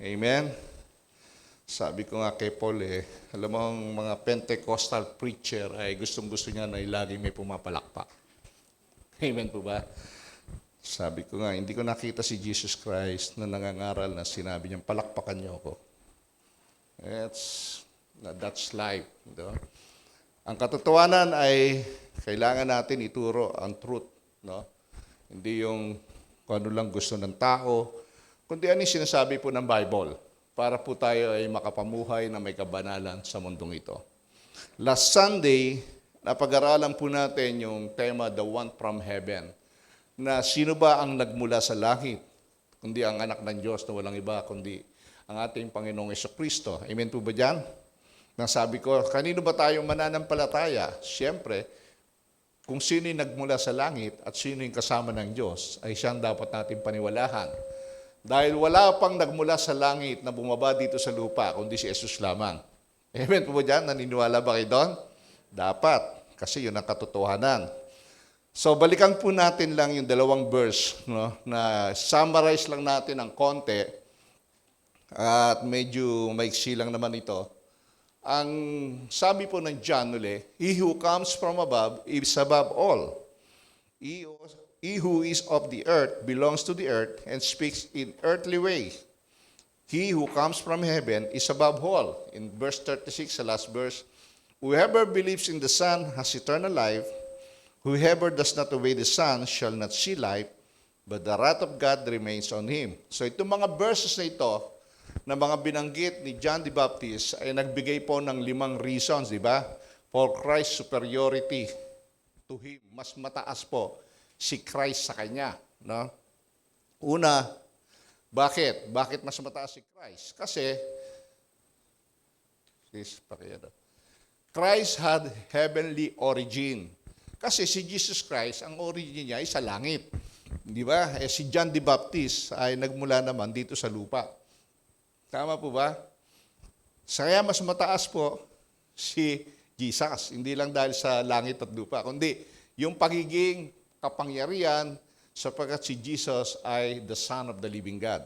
Amen? Sabi ko nga kay Paul alam mo ang mga Pentecostal preacher ay gustong-gusto niya na laging may pumapalakpak. Amen po ba? Sabi ko nga, hindi ko nakita si Jesus Christ na nangangaral na sinabi niyang palakpakan niyo ako. That's life. No? Ang katotohanan ay kailangan natin ituro ang truth. No? Hindi yung kung ano lang gusto ng tao, kundi ano yung sinasabi po ng Bible para po tayo ay makapamuhay na may kabanalan sa mundong ito. Last Sunday, napag-aralan po natin yung tema, The One from Heaven, na sino ba ang nagmula sa langit, kundi ang anak ng Diyos na walang iba, kundi ang ating Panginoong Jesucristo. Amen po ba dyan? Nasabi ko, kanino ba tayo mananampalataya? Siyempre, kung sino yung nagmula sa langit at sino yung kasama ng Diyos, ay siyang dapat natin paniwalahan. Dahil wala pang nagmula sa langit na bumaba dito sa lupa, kundi si Jesus lamang. Amen po ba dyan? Naniniwala ba kayo doon? Dapat, kasi yun ang katotohanan. So, balikan po natin lang yung dalawang verse, no, na summarize lang natin ng konti at medyo maiksi lang naman ito. Ang sabi po ng John uli, He who comes from above is above all. He who is of the earth belongs to the earth and speaks in earthly way. He who comes from heaven is above all. In verse 36, the last verse, whoever believes in the Son has eternal life. Whoever does not obey the Son shall not see life, but the wrath of God remains on him. So itong mga verses na ito, na mga binanggit ni John the Baptist, ay nagbigay po ng 5 reasons, di ba? For Christ's superiority to him. Mas mataas po si Christ sa kanya. No? Una, bakit? Bakit mas mataas si Christ? Kasi, Christ had heavenly origin. Kasi si Jesus Christ, ang origin niya ay sa langit. Di ba? Si John the Baptist ay nagmula naman dito sa lupa. Tama po ba? Kaya mas mataas po si Jesus. Hindi lang dahil sa langit at lupa, kundi yung pagiging kapangyarihan sapagkat si Jesus ay the Son of the living God.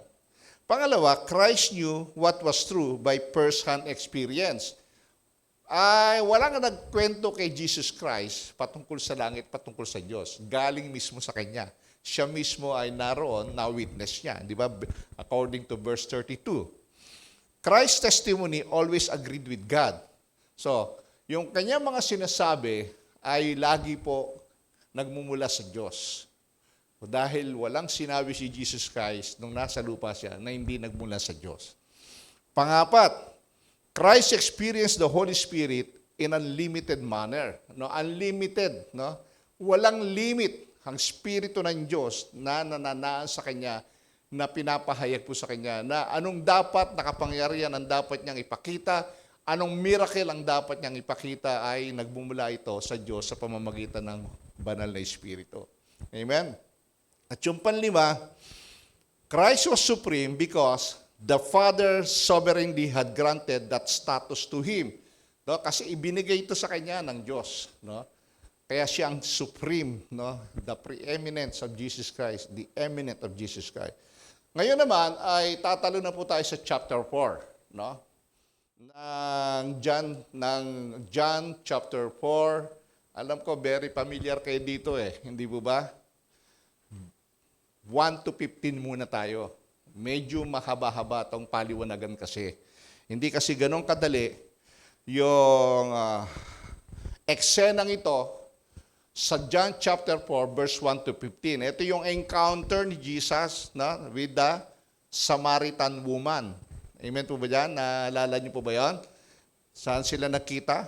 Pangalawa, Christ knew what was true by first-hand experience. Ay walang nagkwento kay Jesus Christ patungkol sa langit, patungkol sa Diyos. Galing mismo sa Kanya. Siya mismo ay naroon, na-witness niya. Di ba? According to verse 32. Christ's testimony always agreed with God. So, yung kanyang mga sinasabi ay lagi po nagmumula sa Diyos. Dahil walang sinabi si Jesus Christ nung nasa lupa siya na hindi nagmula sa Diyos. Pangapat, Christ experienced the Holy Spirit in unlimited manner. No, unlimited, no? Walang limit ang Espiritu ng Diyos na nananaan sa Kanya, na pinapahayag po sa Kanya, na anong dapat nakapangyarihan ang dapat niyang ipakita, anong miracle ang dapat niyang ipakita ay nagmumula ito sa Diyos sa pamamagitan ng banal na Espiritu. Amen? At yung panlima, Christ was supreme because the Father sovereignly had granted that status to Him. No? Kasi ibinigay ito sa Kanya ng Diyos. No? Kaya siya ang supreme, no? The preeminence of Jesus Christ, the eminent of Jesus Christ. Ngayon naman ay tatalo na po tayo sa chapter 4. No? Ng John chapter 4. Alam ko, very familiar kayo dito Hindi po ba? 1 to 15 muna tayo. Medyo mahaba-haba itong paliwanagan kasi. Hindi kasi ganun kadali yung eksenang ito sa John chapter 4 verse 1 to 15. Ito yung encounter ni Jesus with the Samaritan woman. Amen po ba dyan? Naalala niyo po ba yan? Saan sila nakita?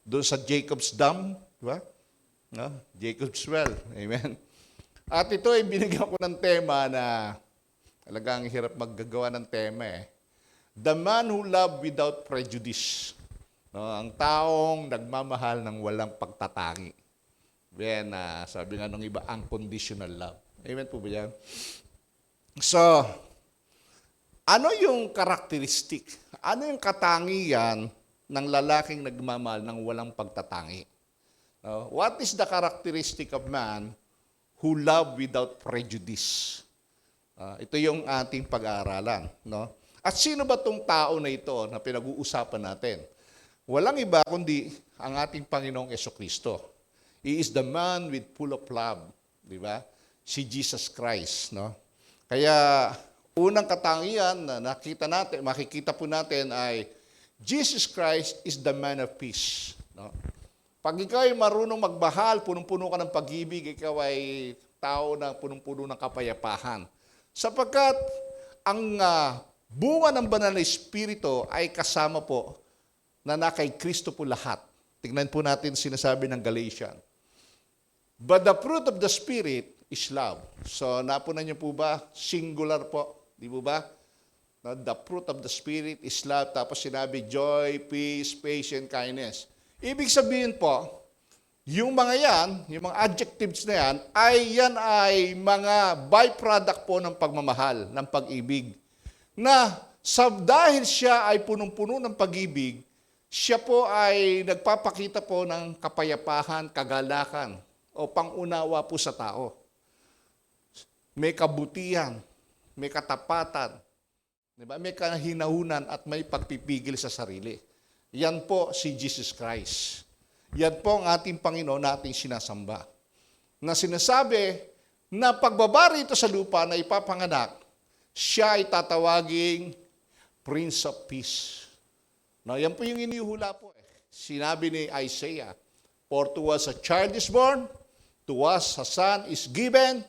Doon sa Jacob's Dam. Diba? No? Jacob's Well. Amen. At ito ay binigyan ko ng tema na talagang hirap maggagawa ng tema The man who loved without prejudice. No, ang taong nagmamahal ng walang pagtatangi. Then, sabi nga nung iba, unconditional love. Amen po ba yan? So, ano yung karakteristik? Ano yung katangian ng lalaking nagmamahal ng walang pagtatangi? What is the characteristic of man who love without prejudice? Ito yung ating pag-aaralan. No? At sino ba tong tao na ito na pinag-uusapan natin? Walang iba kundi ang ating Panginoong Jesucristo. He is the man with full of love, di ba? Si Jesus Christ, no? Kaya unang katangian na makikita po natin ay Jesus Christ is the man of peace, no? Pag ikaw ay marunong magmahal, punong-puno ka ng pag-ibig, ikaw ay tao na punong-puno ng kapayapahan. Sapagkat ang bunga ng banal na Espiritu ay kasama po na kay Kristo po lahat. Tingnan po natin sinasabi ng Galatians. But the fruit of the Spirit is love. So, napunan niyo po ba? Singular po. Di po ba? The fruit of the Spirit is love. Tapos sinabi, joy, peace, patience, kindness. Ibig sabihin po, yung mga yan, yung mga adjectives na yan ay mga byproduct po ng pagmamahal, ng pag-ibig. Na dahil siya ay punong-puno ng pag-ibig, siya po ay nagpapakita po ng kapayapahan, kagalakan, o pangunawa po sa tao. May kabutihan, may katapatan, diba? May kahinahunan at may pagpipigil sa sarili. Yan po si Jesus Christ. Yan po ang ating Panginoon na ating sinasamba. Na sinasabi na pagbaba rito sa lupa na ipapanganak, siya ay tatawaging Prince of Peace. No, yan po yung inihula po. Sinabi ni Isaiah, for to us a child is born, to us a son is given,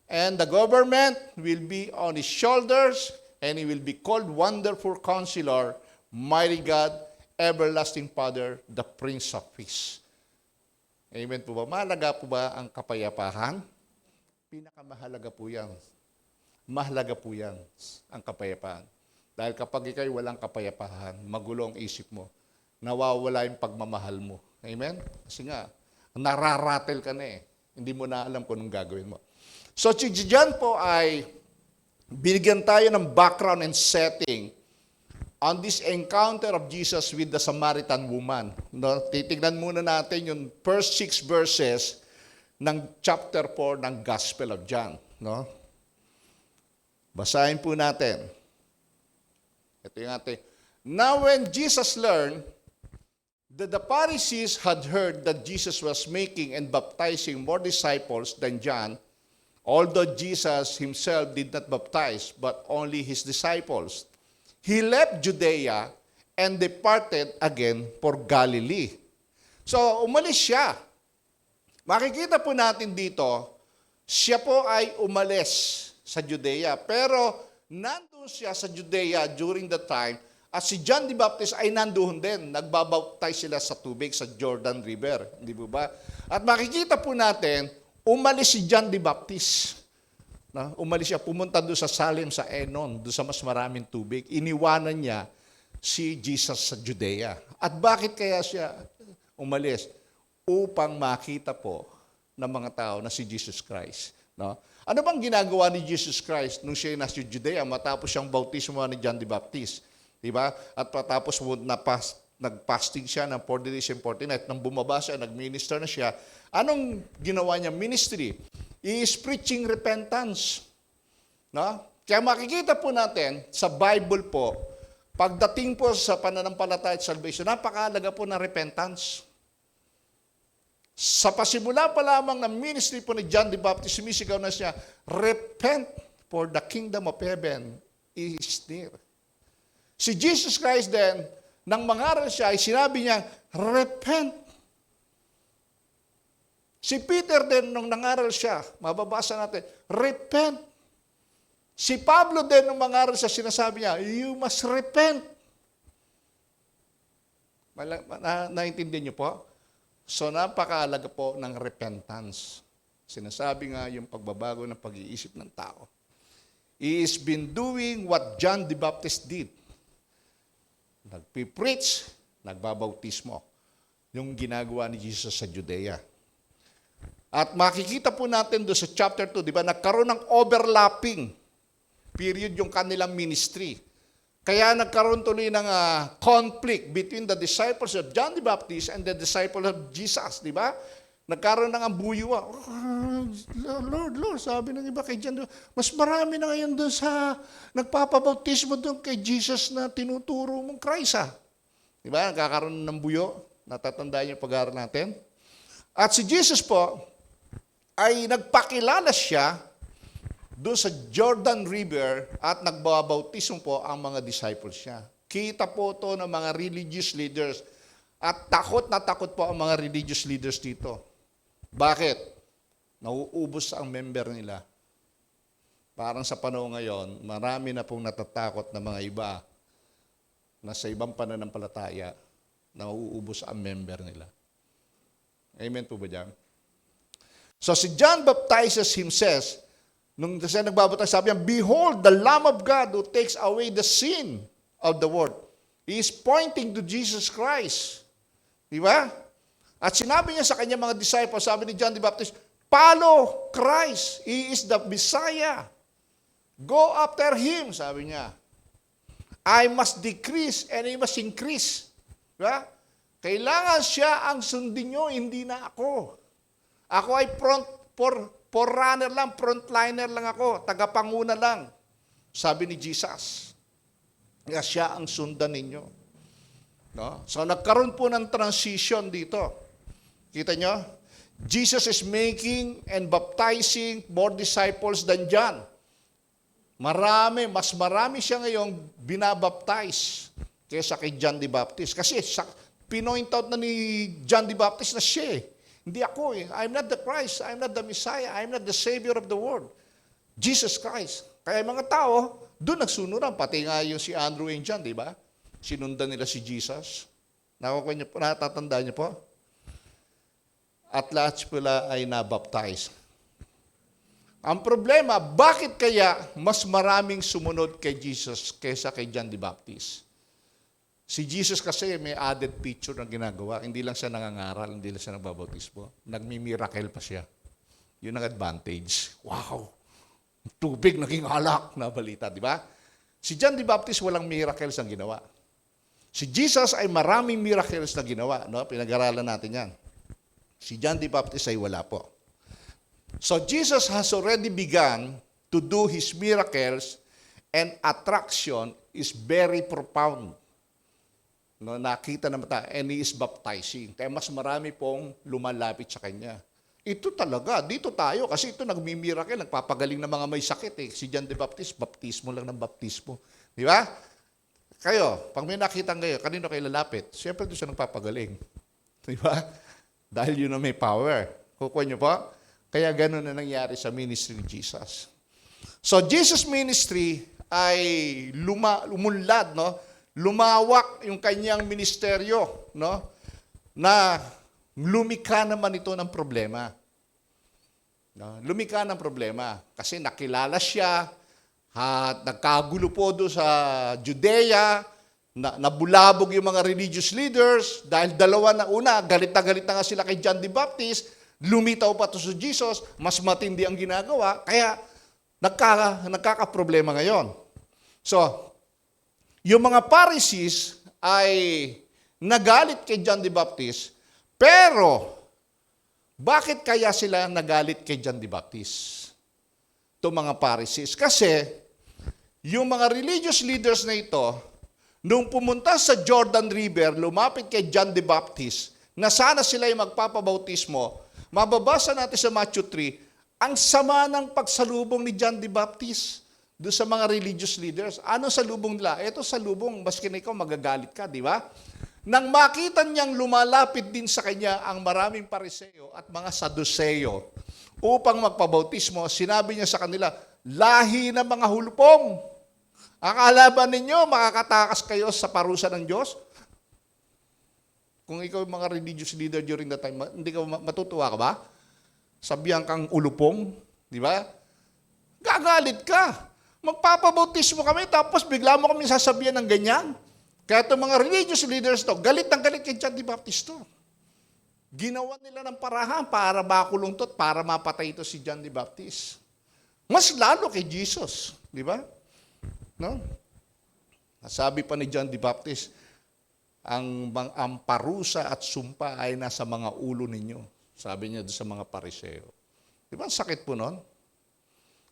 and the government will be on his shoulders, and he will be called Wonderful Counselor, Mighty God, Everlasting Father, the Prince of Peace. Amen po ba? Mahalaga po ba ang kapayapahan? Pinakamahalaga po yan. Mahalaga po yan, ang kapayapaan. Dahil kapag ikaw'y walang kapayapahan, magulo ang isip mo, nawawala yung pagmamahal mo. Amen? Kasi nga, nararatel ka na eh. Hindi mo na alam kung anong gagawin mo. So, dyan po ay binigyan tayo ng background and setting on this encounter of Jesus with the Samaritan woman. No? Titignan muna natin yung first 6 verses ng chapter 4 ng Gospel of John. No? Basahin po natin. Ito yung ating. Now when Jesus learned that the Pharisees had heard that Jesus was making and baptizing more disciples than John, although Jesus himself did not baptize, but only his disciples, he left Judea and departed again for Galilee. So, umalis siya. Makikita po natin dito, siya po ay umalis sa Judea. Pero, nandun siya sa Judea during the time, at si John the Baptist ay nandoon din. Nagbabaptize sila sa tubig sa Jordan River. Hindi po ba? At makikita po natin, umalis si John the Baptist. No? Umalis siya, pumunta doon sa Salem, sa Enon, doon sa mas maraming tubig. Iniwanan niya si Jesus sa Judea. At bakit kaya siya umalis? Upang makita po ng mga tao na si Jesus Christ. No? Ano bang ginagawa ni Jesus Christ nung siya nasa Judea matapos siyang bautismo ni John the Baptist? Diba? At patapos nag-fasting siya ng 40 days and 40 nights. Nang bumaba siya, nag-minister na siya. Anong ginawa niya? Ministry. He is preaching repentance. No? Kaya makikita po natin sa Bible po, pagdating po sa pananampalataya at salvation, napakahalaga po ng repentance. Sa pasimula pa lamang ng ministry po ni John the Baptist, sumisigaw na siya, repent for the kingdom of heaven is near. Si Jesus Christ din, nang mangaral siya, ay sinabi niya, repent. Si Peter din, nung nangaral siya, mababasa natin, repent. Si Pablo din, nung mangaral siya, sinasabi niya, you must repent. Naintindihan niyo po? So, napakahalaga po ng repentance. Sinasabi nga yung pagbabago ng pag-iisip ng tao. He has been doing what John the Baptist did. Nagpipreach, nagbabautismo. Yung ginagawa ni Jesus sa Judea. At makikita po natin doon sa chapter 2, di ba, nagkaroon ng overlapping period yung kanilang ministry. Kaya nagkaroon tuloy ng conflict between the disciples of John the Baptist and the disciples of Jesus, di ba? Nagkaroon ng ambuyuwa. Lord, sabi ng iba kay John, mas marami na ngayon doon sa nagpapabautismo doon kay Jesus na tinuturo mong Christ, ha? Diba? Nagkakaroon ng buyo. Natatandaan niyo pag-aaral natin. At si Jesus po, ay nagpakilala siya doon sa Jordan River at nagbabautismo po ang mga disciples niya. Kita po to ng mga religious leaders. At takot na takot po ang mga religious leaders dito. Bakit? Nauubos ang member nila. Parang sa panahon ngayon, marami na pong natatakot na mga iba na sa ibang pananampalataya, nauubos ang member nila. Amen po ba dyan? So si John baptizes himself. Nung siya nagbabaptize, sabi niya, "Behold, the Lamb of God who takes away the sin of the world." He is pointing to Jesus Christ. Di ba? At sinabi niya sa kanyang mga disciples, sabi ni John the Baptist, "Follow Christ. He is the Messiah. Go after Him," sabi niya. "I must decrease and He must increase." Di ba? Kailangan siya ang sundin niyo, hindi na ako. Ako ay forerunner lang, frontliner lang ako, tagapanguna lang. Sabi ni Jesus. Kaya siya ang sundan ninyo. No? So nagkaroon po ng transition dito. Kita nyo? Jesus is making and baptizing more disciples than John. Mas marami siya ngayong binabaptize kaysa kay John the Baptist. Kasi pinoint out na ni John the Baptist na siya. Hindi ako eh. I'm not the Christ. I'm not the Messiah. I'm not the Savior of the world. Jesus Christ. Kaya mga tao, doon nagsunuran. Pati nga yung si Andrew and John, di ba? Sinundan nila si Jesus. Natatandaan niyo po? At lahat pala ay nabaptize. Ang problema, bakit kaya mas maraming sumunod kay Jesus kaysa kay John the Baptist? Si Jesus kasi may added feature na ginagawa. Hindi lang siya nangangaral, hindi lang siya nagbabautismo. Nagmi-miracle pa siya. Yun ang advantage. Wow! Tubig naging alak na balita, di ba? Si John the Baptist walang miracles ang ginawa. Si Jesus ay maraming miracles na ginawa. No? Pinag-aralan natin yan. Si John the Baptist ay wala po. So Jesus has already begun to do His miracles and attraction is very profound. No, nakita na mata, and He is baptizing. Kaya mas marami pong lumalapit sa Kanya. Ito talaga, dito tayo, kasi ito nagmimiracle, nagpapagaling ng mga may sakit eh. Si John the Baptist, baptismo lang ng baptismo. Di ba? Kayo, pag may nakita kayo, kanino kayo lalapit? Siyempre doon siya nagpapagaling. Di ba? Dahil yun na may power. Kukuha niyo po? Kaya gano'n na nangyari sa ministry ni Jesus. So, Jesus' ministry ay umunlad, no? Lumawak yung kanyang ministeryo, no? Na lumikha naman ito ng problema. No? Lumikha ng problema. Kasi nakilala siya, at nagkagulo po doon sa Judea, nabulabog yung mga religious leaders, dahil dalawa na una, galit na nga sila kay John the Baptist, lumitaw pa to sa Jesus, mas matindi ang ginagawa, kaya nagkakaproblema ngayon. So, yung mga Pharisees ay nagalit kay John the Baptist, pero bakit kaya sila nagalit kay John the Baptist? Itong mga Pharisees. Kasi, yung mga religious leaders na ito, nung pumunta sa Jordan River, lumapit kay John the Baptist, na sana sila ay magpapabautismo, mababasa natin sa Matthew 3, ang sama ng pagsalubong ni John the Baptist doon sa mga religious leaders. Ano salubong nila? Ito salubong, maski na ikaw magagalit ka, di ba? Nang makita niyang lumalapit din sa kanya ang maraming Pariseo at mga Saduseo upang magpabautismo, sinabi niya sa kanila, "Lahi ng mga hulpong! Akala ba ninyo makakatakas kayo sa parusa ng Diyos?" Kung ikaw yung mga religious leader during that time, hindi ka matutuwa ka ba? Sabihan kang ulupong, di ba? Gagalit ka. Magpapabautismo kami, tapos bigla mo kami sasabihan ng ganyan. Kaya itong mga religious leaders to, galit ng galit kay John the Baptist to. Ginawa nila ng parahan para makulong to, para mapatay ito si John the Baptist. Mas lalo kay Jesus, di ba? No? Sabi pa ni John the Baptist, ang parusa at sumpa ay nasa mga ulo ninyo. Sabi niya doon sa mga pariseo. Di ba ang sakit po nun?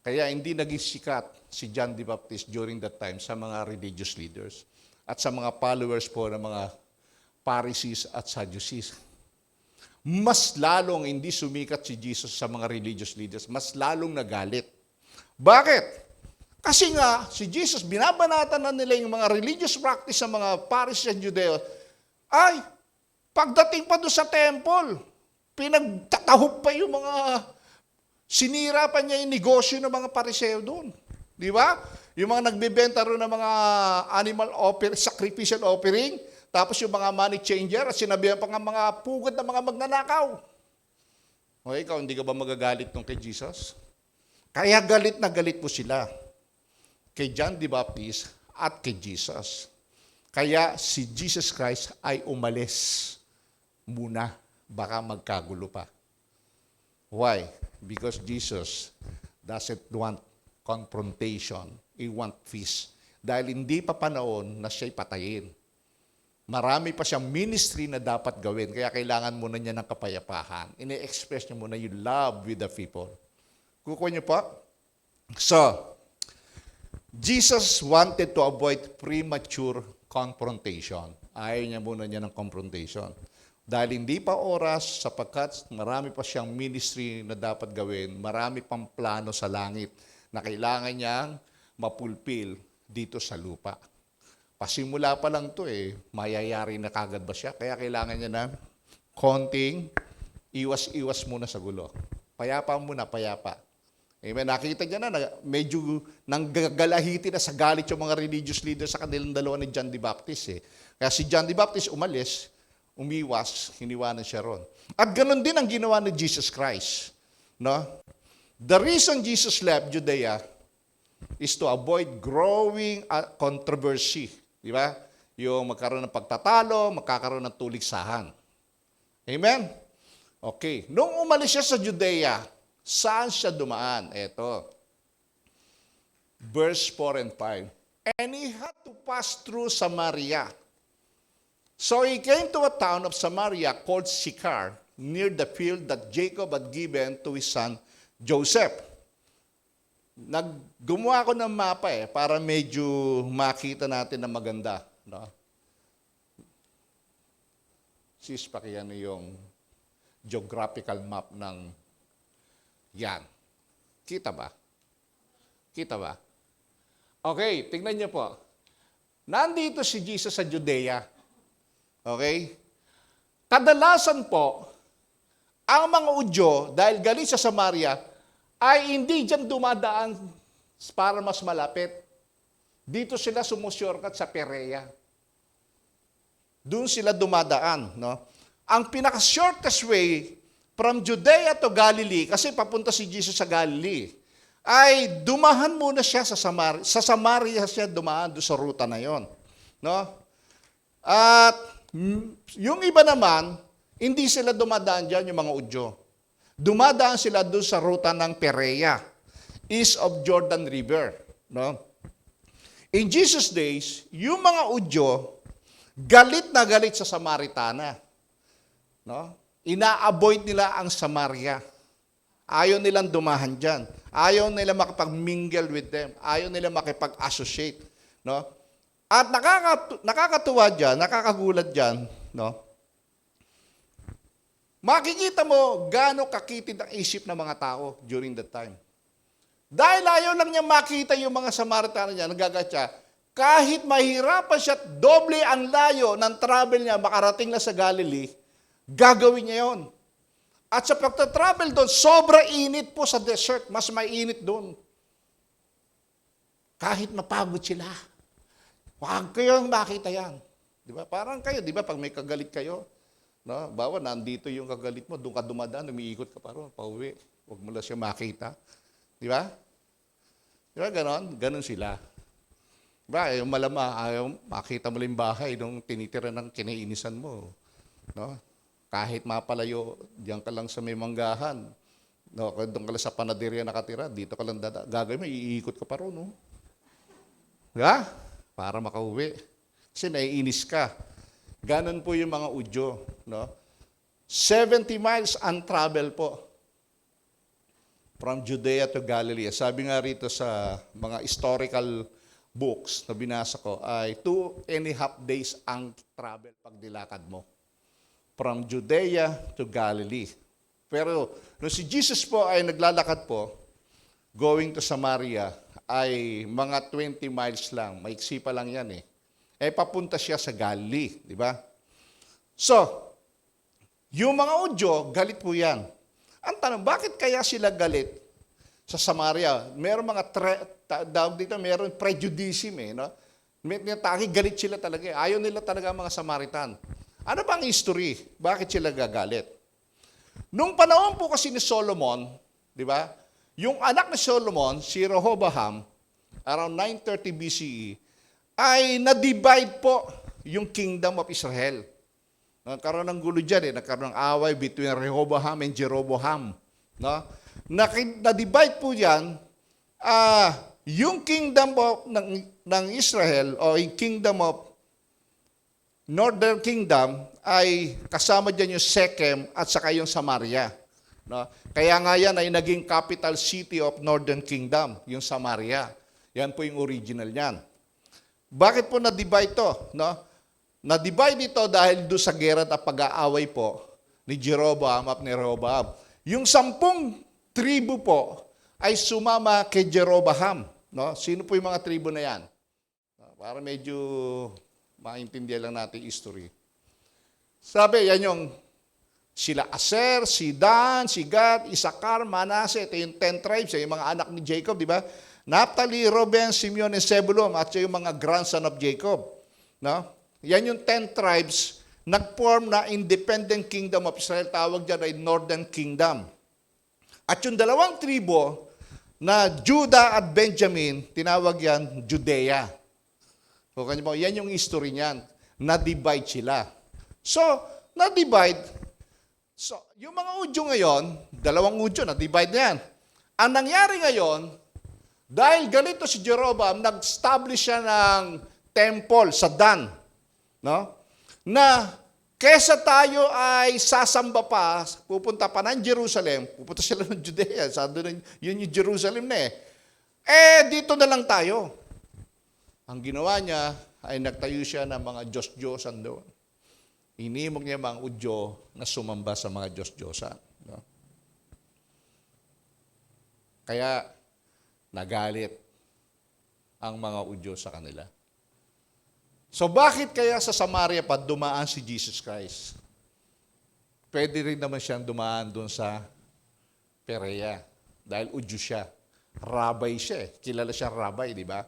Kaya hindi naging sikat si John the Baptist during that time sa mga religious leaders at sa mga followers po ng mga Pharisees at Sadducees. Mas lalong hindi sumikat si Jesus sa mga religious leaders, mas lalong nagalit. Bakit? Kasi nga, si Jesus, binabanatan na nila yung mga religious practice ng mga Pharisees at Judeos, ay, pagdating pa doon sa temple, pinagtatahog pa yung mga, sinira pa niya yung negosyo ng mga Pariseo doon. Di ba? Yung mga nagbibenta rin ng mga animal sacrificial offering, tapos yung mga money changer, at sinabihan pa nga mga pugad na mga magnanakaw. O ikaw, hindi ka ba magagalit nung kay Jesus? Kaya galit na galit po sila kay John the Baptist at kay Jesus. Kaya si Jesus Christ ay umalis muna, baka magkagulo pa. Why? Because Jesus doesn't want confrontation. He want peace. Dahil hindi pa panahon na siya'y patayin. Marami pa siyang ministry na dapat gawin, kaya kailangan muna niya ng kapayapaan. Ine-express niya muna yung love with the people. Kukuha niyo po? So, Jesus wanted to avoid premature confrontation. Ayaw niya muna niya ng confrontation. Dahil hindi pa oras, sapagkat marami pa siyang ministry na dapat gawin, marami pang plano sa langit na kailangan niyang mapulpil dito sa lupa. Pasimula pa lang to mayayari na kagad ba siya? Kaya kailangan niya ng konting iwas-iwas muna sa gulo. Payapa muna, payapa. Amen. Nakita niya na medyo nanggagalahitin na sa galit yung mga religious leaders sa kanilang dalawa ni John the Baptist. Kaya si John the Baptist umalis, umiwas, hiniwanan siya ron. At ganun din ang ginawa ni Jesus Christ. No? The reason Jesus left Judea is to avoid growing controversy. Di ba? Yung magkaroon ng pagtatalo, magkakaroon ng tuligsahan. Amen? Okay. Nung umalis siya sa Judea, saan siya dumaan? Eto. Verse 4 and 5. And he had to pass through Samaria. So he came to a town of Samaria called Sychar, near the field that Jacob had given to his son Joseph. Gumawa ko ng mapa para medyo makita natin na maganda. No? Sis, pakiyan yung geographical map ng yan. Kita ba? Kita ba? Okay, tingnan niyo po. Nandito si Jesus sa Judea. Okay? Kadalasan po, ang mga Udyo, dahil galing sa Samaria, ay hindi dyan dumadaan para mas malapit. Dito sila sumushortcut sa Perea. Doon sila dumadaan. No? Ang pinaka-shortest way from Judea to Galilee, kasi papunta si Jesus sa Galilee, ay dumahan muna siya sa Samaria. Sa Samaria siya dumaan doon sa ruta na yon. No? At yung iba naman, hindi sila dumadaan dyan, yung mga Udyo. Dumadaan sila doon sa ruta ng Perea, east of Jordan River. No? In Jesus' days, yung mga Udyo, galit na galit sa Samaritana. No? Ina-avoid nila ang Samaria. Ayaw nilang dumahan dyan. Ayaw nila makipag-mingle with them. Ayaw nila makipag-associate. No? At nakakatuwa dyan, nakakagulat dyan, no? Makikita mo gaano kakitid ang isip ng mga tao during that time. Dahil ayaw lang niya makita yung mga Samaritano niya, nagagatya, kahit mahirapan siya, doble ang layo ng travel niya, makarating na sa Galilee, gagawin niya yon. At sa pagtatravel doon, sobra init po sa desert, mas mainit doon. Kahit mapagod sila. Huwag kayong makita yan. Di ba? Parang kayo, di ba, pag may kagalit kayo, no? Bawa, nandito yung kagalit mo, doon ka dumadaan, umiikot ka pa ron, pauwi. Huwag mo lang siya makita. Di ba? Di ba ganon? Ganon sila. Di ba? Ayaw malama, ayaw makita mo lang yung bahay nung tinitira ng kinainisan mo. No? Kahit mapalayo, diyan ka lang sa may manggahan. No? Doon ka lang sa panaderia nakatira, dito ka lang gagawin mo, iikot ka pa ron. No? Di ba? Para makauwi. Kasi naiinis ka. Ganon po yung mga Udyo. No? 70 miles untraveled po from Judea to Galilee. Sabi nga rito sa mga historical books na binasa ko ay 2.5 days ang travel pag nilakad mo. From Judea to Galilee. Pero nung si Jesus po ay naglalakad po, going to Samaria, ay mga 20 miles lang. Maiksi pa lang yan eh. Papunta siya sa Galilee, di ba? So, yung mga Udyo, galit po yan. Ang tanong, bakit kaya sila galit sa Samaria? Meron mga, meron prejudice eh, no? May galit sila talaga eh. Ayaw nila talaga mga Samaritan. Ano ba ang history? Bakit sila gagalit? Nung panahon po kasi ni Solomon, di ba? Yung anak ni Solomon, si Rehoboam, around 930 BCE, ay na-divide po yung kingdom of Israel. Nagkaroon ng gulo dyan eh. Nagkaroon ng away between Rehoboam and Jeroboam. No? Na-divide po yan, yung kingdom ng Israel o yung kingdom of Northern Kingdom ay kasama dyan yung Shechem at saka yung Samaria. No? Kaya nga yan ay naging capital city of Northern Kingdom, yung Samaria. Yan po yung original niyan. Bakit po na-divide to? No? Na-divide ito dahil doon sa gera at pag-aaway po ni Jeroboam at ni Rehoboam. Yung 10 tribo po ay sumama kay Jeroboam. No? Sino po yung mga tribo na yan? Para medyo maintindihan lang natin history. Sabi, yan yung sila Aser, si Dan, si Gad, Isakar, Manase. Ito yung 10 tribes, yung mga anak ni Jacob, di ba? Naphtali, Reuben, Simeon, and Zebulun, at yung mga grandson of Jacob. No? Yan yung 10 tribes, nag-form na independent kingdom of Israel, tawag dyan ay Northern Kingdom. At yung 2 tribo, na Judah at Benjamin, tinawag yan Judea. So, yan yung history niyan. Na-divide sila. So, na-divide. So, yung mga Udyo ngayon, 2 Udyo, na-divide na yan. Ang nangyari ngayon, dahil ganito si Jeroboam, nag-establish siya ng temple sa Dan. No? Na kesa tayo ay sasamba pa, pupunta pa ng Jerusalem, pupunta sila ng Judea, yun yung Jerusalem na dito na lang tayo. Ang ginawa niya ay nagtayo siya ng mga Diyos-Diyosan doon. Inimog niya mga Udyo na sumamba sa mga Diyos-Diyosan. No? Kaya nagalit ang mga Udyo sa kanila. So bakit kaya sa Samaria pa dumaan si Jesus Christ? Pwede rin naman siyang dumaan doon sa Perea dahil Udyo siya. Rabay siya. Kilala siya rabay, di ba?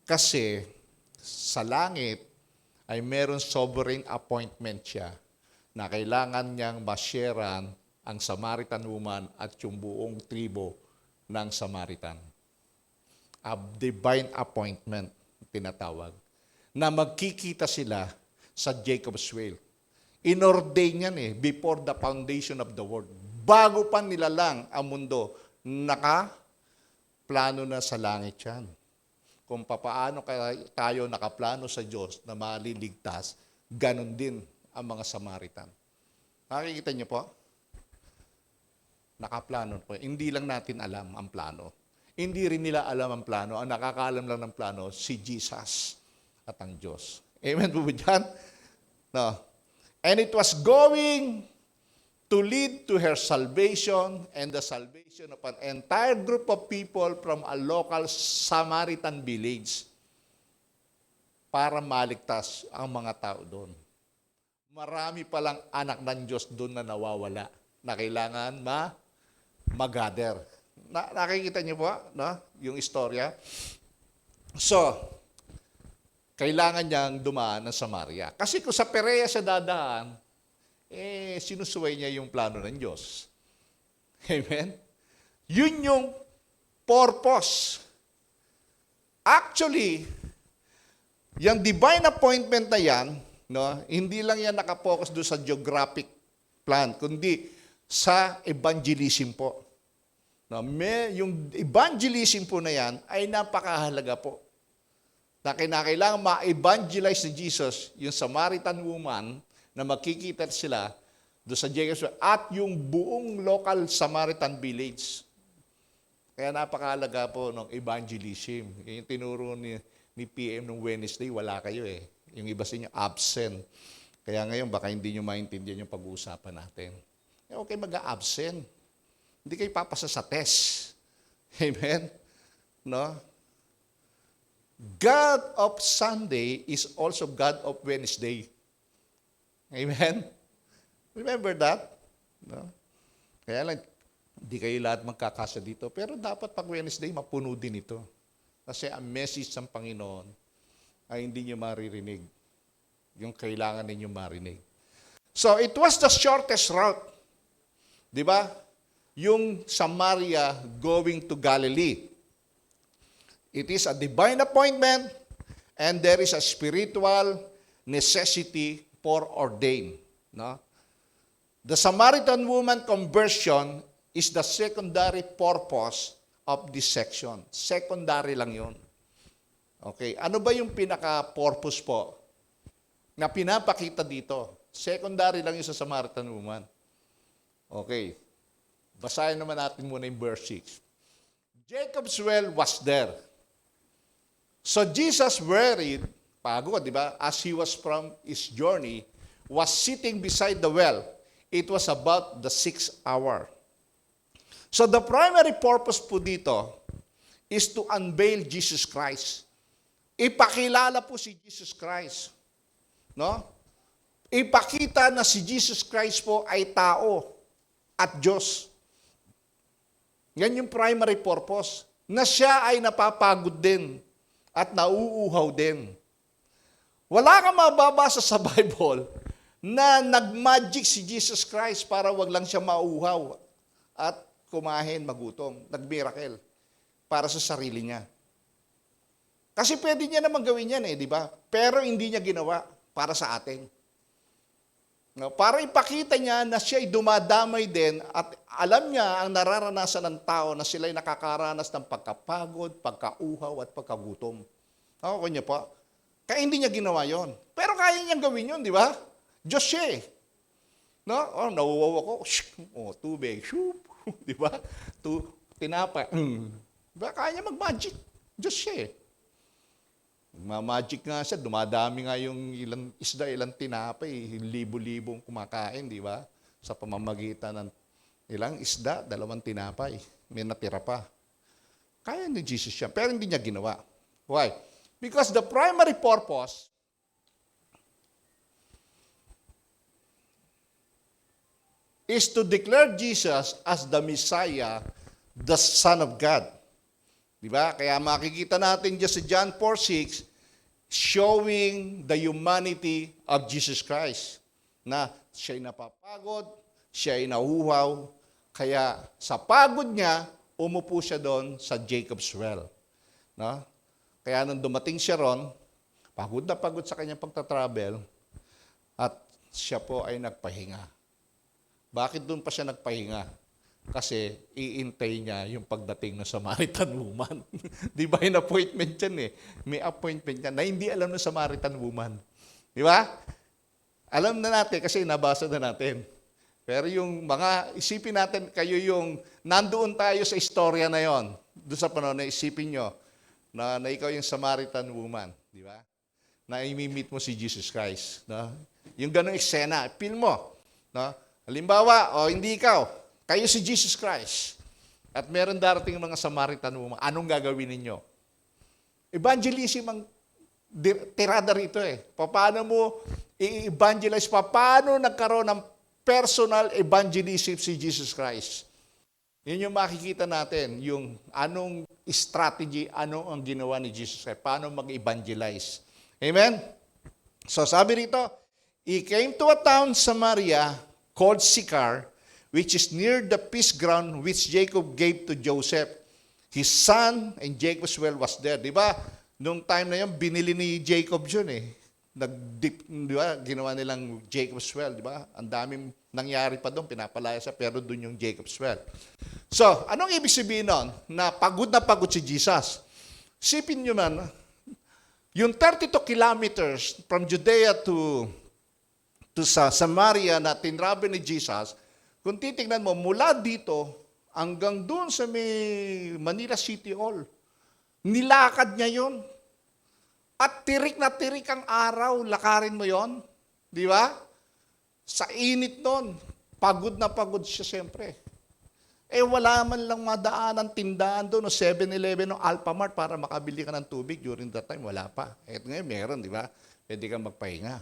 Kasi sa langit ay meron sovereign appointment siya na kailangan niyang masyeran ang Samaritan woman at yung buong tribo ng Samaritan. A divine appointment, tinatawag, na magkikita sila sa Jacob's Well. Inordain yan before the foundation of the world. Bago pa nilalang ang mundo, nakaplano na sa langit yan. Kung papaano tayo nakaplano sa Diyos na maliligtas, ganun din ang mga Samaritan. Nakikita niyo po? Nakaplano po. Hindi lang natin alam ang plano. Hindi rin nila alam ang plano. Ang nakakaalam lang ng plano, si Jesus at ang Diyos. Amen po ba dyan? No. And it was going to lead to her salvation and the salvation of an entire group of people from a local Samaritan village para maligtas ang mga tao doon. Marami palang anak ng Diyos doon na nawawala na kailangan mag-gather. Nakikita niyo po no? Yung istorya? So, kailangan niyang dumaan ng Samaria. Kasi kung sa Perea siya dadaan, sinusuway niya yung plano ng Diyos. Amen? Yun yung purpose. Actually, yung divine appointment na yan, no, hindi lang yan nakapokus doon sa geographic plan, kundi sa evangelism po. No, yung evangelism po na yan ay napakahalaga po. Na kinakailangan ma-evangelize ni Jesus, yung Samaritan woman, na makikita sila doon sa Jacob's Well, at yung buong local Samaritan village. Kaya napakahalaga po ng evangelism. Yung tinuro ni PM nung Wednesday, wala kayo eh. Yung iba sa inyo, absent. Kaya ngayon, baka hindi nyo maintindihan yung pag-uusapan natin. Okay, mag-absent. Hindi kayo papasa sa test. Amen? No? God of Sunday is also God of Wednesday. Amen? Remember that? No? Kaya lang, hindi kayo lahat magkakasa dito. Pero dapat pag Wednesday, mapuno din ito. Kasi ang message ng Panginoon ay hindi nyo maririnig. Yung kailangan ninyo marinig. So, it was the shortest route. Di ba? Yung Samaria going to Galilee. It is a divine appointment and there is a spiritual necessity for ordain. No? The Samaritan woman conversion is the secondary purpose of this section. Secondary lang yun. Okay, ano ba yung pinaka-purpose po na pinapakita dito? Secondary lang yung sa Samaritan woman. Okay, basahin naman natin muna yung verse 6. Jacob's well was there. So Jesus worried, pagod, di ba? As he was from his journey, was sitting beside the well. It was about the 6th hour. So the primary purpose po dito is to unveil Jesus Christ. Ipakilala po si Jesus Christ. No? Ipakita na si Jesus Christ po ay tao at Diyos. Yan yung primary purpose. Na siya ay napapagod din at nauuhaw din. Wala kang mababasa sa Bible na nag-magic si Jesus Christ para wag lang siya mauhaw at kumain, magutom. Nag-miracle para sa sarili niya. Kasi pwede niya naman gawin yan di ba? Pero hindi niya ginawa para sa atin. No, para ipakita niya na siya ay dumadamay din at alam niya ang nararanasan ng tao na sila ay nakakaranas ng pagkapagod, pagkauhaw at pagkagutom. Ako niya pa. Kaya hindi niya ginawa yon. Pero kaya niyang gawin yun, di ba? Diyos siya No? Oh, nauwaw ako. Tubig. Di ba? Tinapa. Diba? Kaya niya mag-magic. Diyos siya Ma-magic nga siya, dumadami nga yung ilang isda, ilang tinapay, libo-libong kumakain, di ba? Sa pamamagitan ng ilang isda, 2 tinapay, may natira pa. Kaya ni Jesus siya, pero hindi niya ginawa. Why? Because the primary purpose is to declare Jesus as the Messiah, the Son of God. Diba? Kaya makikita natin dyan sa John 4:6, showing the humanity of Jesus Christ. Na siya'y napapagod, siya'y nahuhaw, kaya sa pagod niya, umupo siya doon sa Jacob's well. No? Kaya nung dumating siya ron, pagod na pagod sa kanyang pagtatravel, at siya po ay nagpahinga. Bakit doon pa siya nagpahinga? Kasi iintay niya yung pagdating ng Samaritan woman. Di ba yung appointment yan May appointment yan na hindi alam ng Samaritan woman. Di ba? Alam na natin kasi nabasa na natin. Pero yung mga, isipin natin, kayo yung, nandoon tayo sa istorya na yon. Doon sa panahon na isipin nyo na ikaw yung Samaritan woman. Di ba? Na imi-meet mo si Jesus Christ. No? Yung ganong eksena, feel mo. No? Halimbawa, hindi ikaw. Kayo si Jesus Christ. At meron darating mga Samaritan woman. Anong gagawin ninyo? Evangelism ang tirada rito Paano mo i-evangelize? Paano nagkaroon ng personal evangelism si Jesus Christ? Yun yung makikita natin. Yung anong strategy, ano ang ginawa ni Jesus Christ. Paano mag-evangelize. Amen? So sabi rito, He came to a town, Samaria, called Sychar, which is near the feast ground which Jacob gave to Joseph. His son and Jacob's well was there. Di ba? Nung time na yun, binili ni Jacob yun Nag-dip, di ba? Ginawa nilang Jacob's well, di ba? Ang daming nangyari pa doon, pinapalaya siya, pero doon yung Jacob's well. So, anong ibig sabihin nun? Na pagod si Jesus. Sipin nyo man, yung 32 kilometers from Judea to to sa Samaria na tinravel ni Jesus, kung titingnan mo, mula dito hanggang doon sa may Manila City Hall, nilakad niya yon. At tirik na tirik ang araw, lakarin mo yon, di ba? Sa init nun, pagod na pagod siya siyempre. Wala man lang madaanan, tindahan doon, o 7-Eleven o Alphamart para makabili ka ng tubig during that time. Wala pa. Ngayon meron, di ba? Pwede kang magpahinga.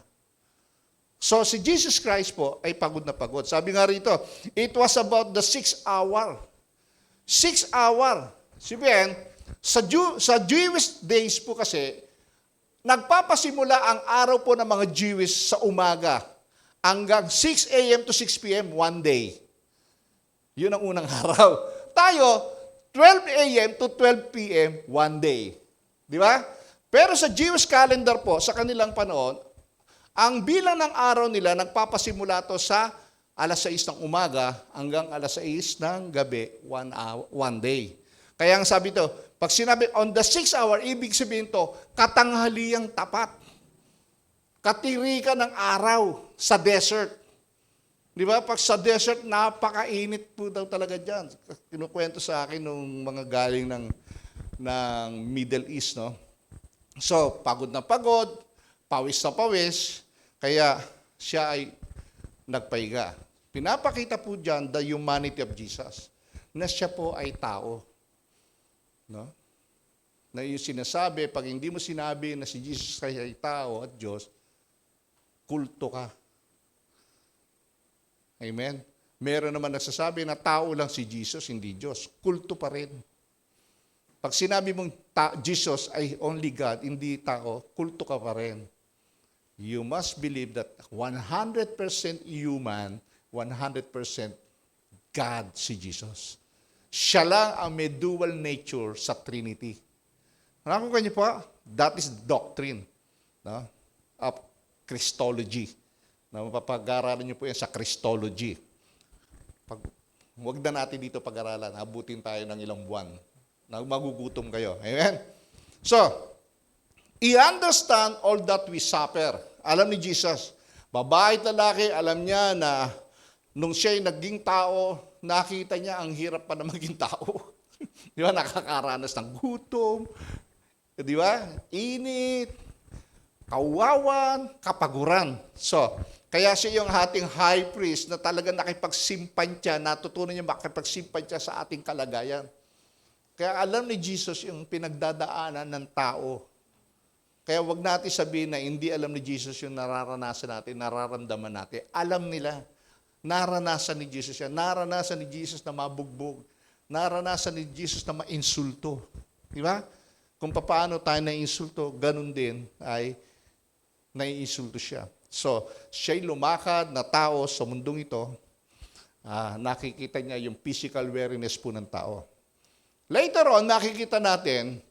So, si Jesus Christ po ay pagod na pagod. Sabi nga rito, it was about the 6th hour. 6th hour. Sabihin, sa Jewish days po kasi, nagpapasimula ang araw po ng mga Jewish sa umaga hanggang 6 a.m. to 6 p.m. one day. Yun ang unang araw. Tayo, 12 a.m. to 12 p.m. one day. Di ba? Pero sa Jewish calendar po, sa kanilang panahon, ang bilang ng araw nila, nagpapasimula to sa alas 6 ng umaga hanggang alas 6 ng gabi, one day. Kaya ang sabi to, pag sinabi on the 6th hour, ibig sabihin to, katanghaliang tapat. Katirikan ng araw sa desert. Di ba? Pag sa desert, napakainit po daw talaga dyan. Kinukwento sa akin nung mga galing ng Middle East, no? So, pagod na pagod, pawis na pawis, kaya siya ay nagpahiga. Pinapakita po dyan the humanity of Jesus, na siya po ay tao. No? Na yung sinasabi, pag hindi mo sinabi na si Jesus ay tao at Diyos, kulto ka. Amen? Meron naman nagsasabi na tao lang si Jesus, hindi Diyos. Kulto pa rin. Pag sinabi mong Jesus ay only God, hindi tao, kulto ka pa rin. You must believe that 100% human, 100% God si Jesus. Siya lang ang may dual nature sa Trinity. Alam ko kanyo po, that is doctrine, no? Of Christology. Mapapag-aralan niyo po yan sa Christology. Huwag na natin dito pag-aralan. Abutin tayo ng ilang buwan. Magugutom kayo. Amen? So, i-understand all that we suffer. Alam ni Jesus, babae at lalaki, alam niya na nung siya'y naging tao, nakita niya ang hirap pa na maging tao. Di ba? Nakakaranas ng gutom. Di ba? Init, kawawan, kapaguran. So, kaya siya yung ating high priest na talagang nakipagsimpantya, natutunan niya makipagsimpantya sa ating kalagayan. Kaya alam ni Jesus yung pinagdadaanan ng tao. Kaya wag natin sabihin na hindi alam ni Jesus yung nararanasan natin, nararamdaman natin. Alam nila. Naranasan ni Jesus yan. Naranasan ni Jesus na mabugbog. Naranasan ni Jesus na mainsulto. Di ba? Kung paano tayo naiinsulto, ganun din ay naiinsulto siya. So, siya'y lumakad na tao sa mundong ito. Nakikita niya yung physical weariness po ng tao. Later on, nakikita natin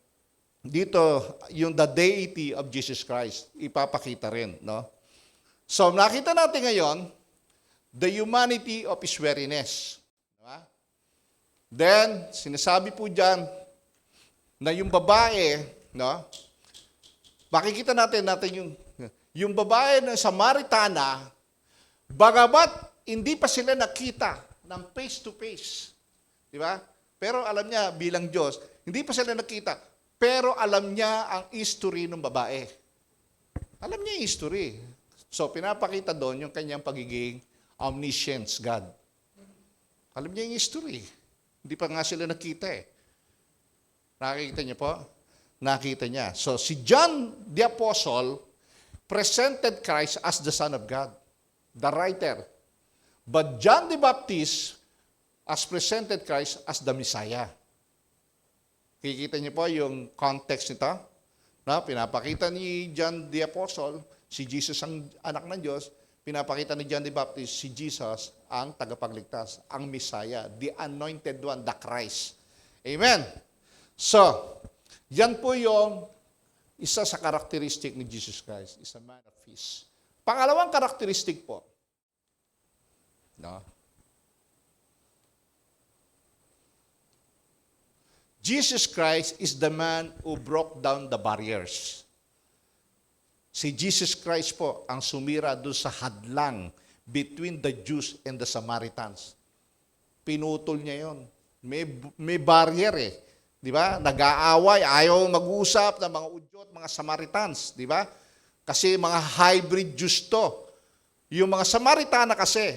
dito yung the deity of Jesus Christ. Ipapakita rin, no? So, nakita natin ngayon the humanity of His weariness. Diba? Then, sinasabi po dyan na yung babae, no? Makikita natin yung babae na Samaritana, bagamat hindi pa sila nakita ng face to face. Di ba? Pero alam niya bilang Diyos, hindi pa sila nakita, pero alam niya ang history ng babae. Alam niya yung history. So, pinapakita doon yung kanyang pagiging omniscience God. Alam niya yung history. Hindi pa nga sila nakita eh. Nakikita niyo po? Nakita niya. So, si John the Apostle presented Christ as the Son of God, the writer. But John the Baptist as presented Christ as the Messiah. Kikita niyo po yung context nito? No? Pinapakita ni John the Apostle, si Jesus ang anak ng Diyos. Pinapakita ni John the Baptist, si Jesus ang tagapagligtas, ang Messiah, the anointed one, the Christ. Amen? So, yan po yung isa sa karakteristik ni Jesus Christ, is a man of peace. Pangalawang karakteristik po, no? Jesus Christ is the man who broke down the barriers. Si Jesus Christ po ang sumira doon sa hadlang between the Jews and the Samaritans. Pinutol niya yon. May barrier eh. Di ba? Nag-aaway, ayaw mag-usap ng mga Udyot, mga Samaritans. Di ba? Kasi mga hybrid Jews to. Yung mga Samaritana kasi,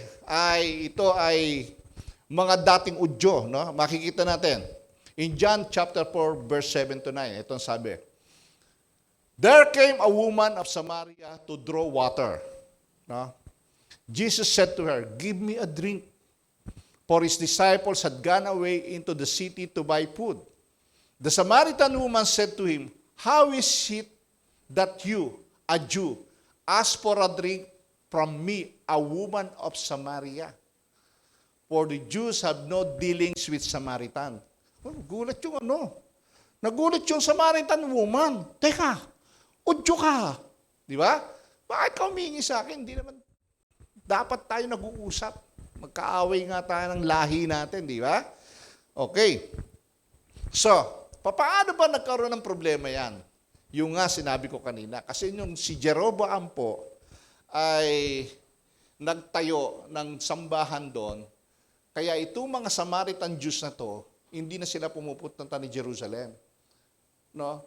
ito ay mga dating Udyo. No? Makikita natin. In John chapter 4, verse 7 to 9, ito ang sabi. There came a woman of Samaria to draw water. No? Jesus said to her, "Give me a drink." For his disciples had gone away into the city to buy food. The Samaritan woman said to him, "How is it that you, a Jew, ask for a drink from me, a woman of Samaria? For the Jews have no dealings with Samaritan." Gulat yung Nagulat yung Samaritan woman. Teka, Udyo ka. Di ba? Bakit ka humingi sa akin? Hindi naman dapat tayo nag-uusap. Magkaaway nga tayo ng lahi natin, di ba? Okay. So, paano ba nagkaroon ng problema yan? Yung nga sinabi ko kanina. Kasi yung si Jeroboam po ay nagtayo ng sambahan doon. Kaya itong mga Samaritan Jews na to, hindi na sila pumupunta ni Jerusalem. No?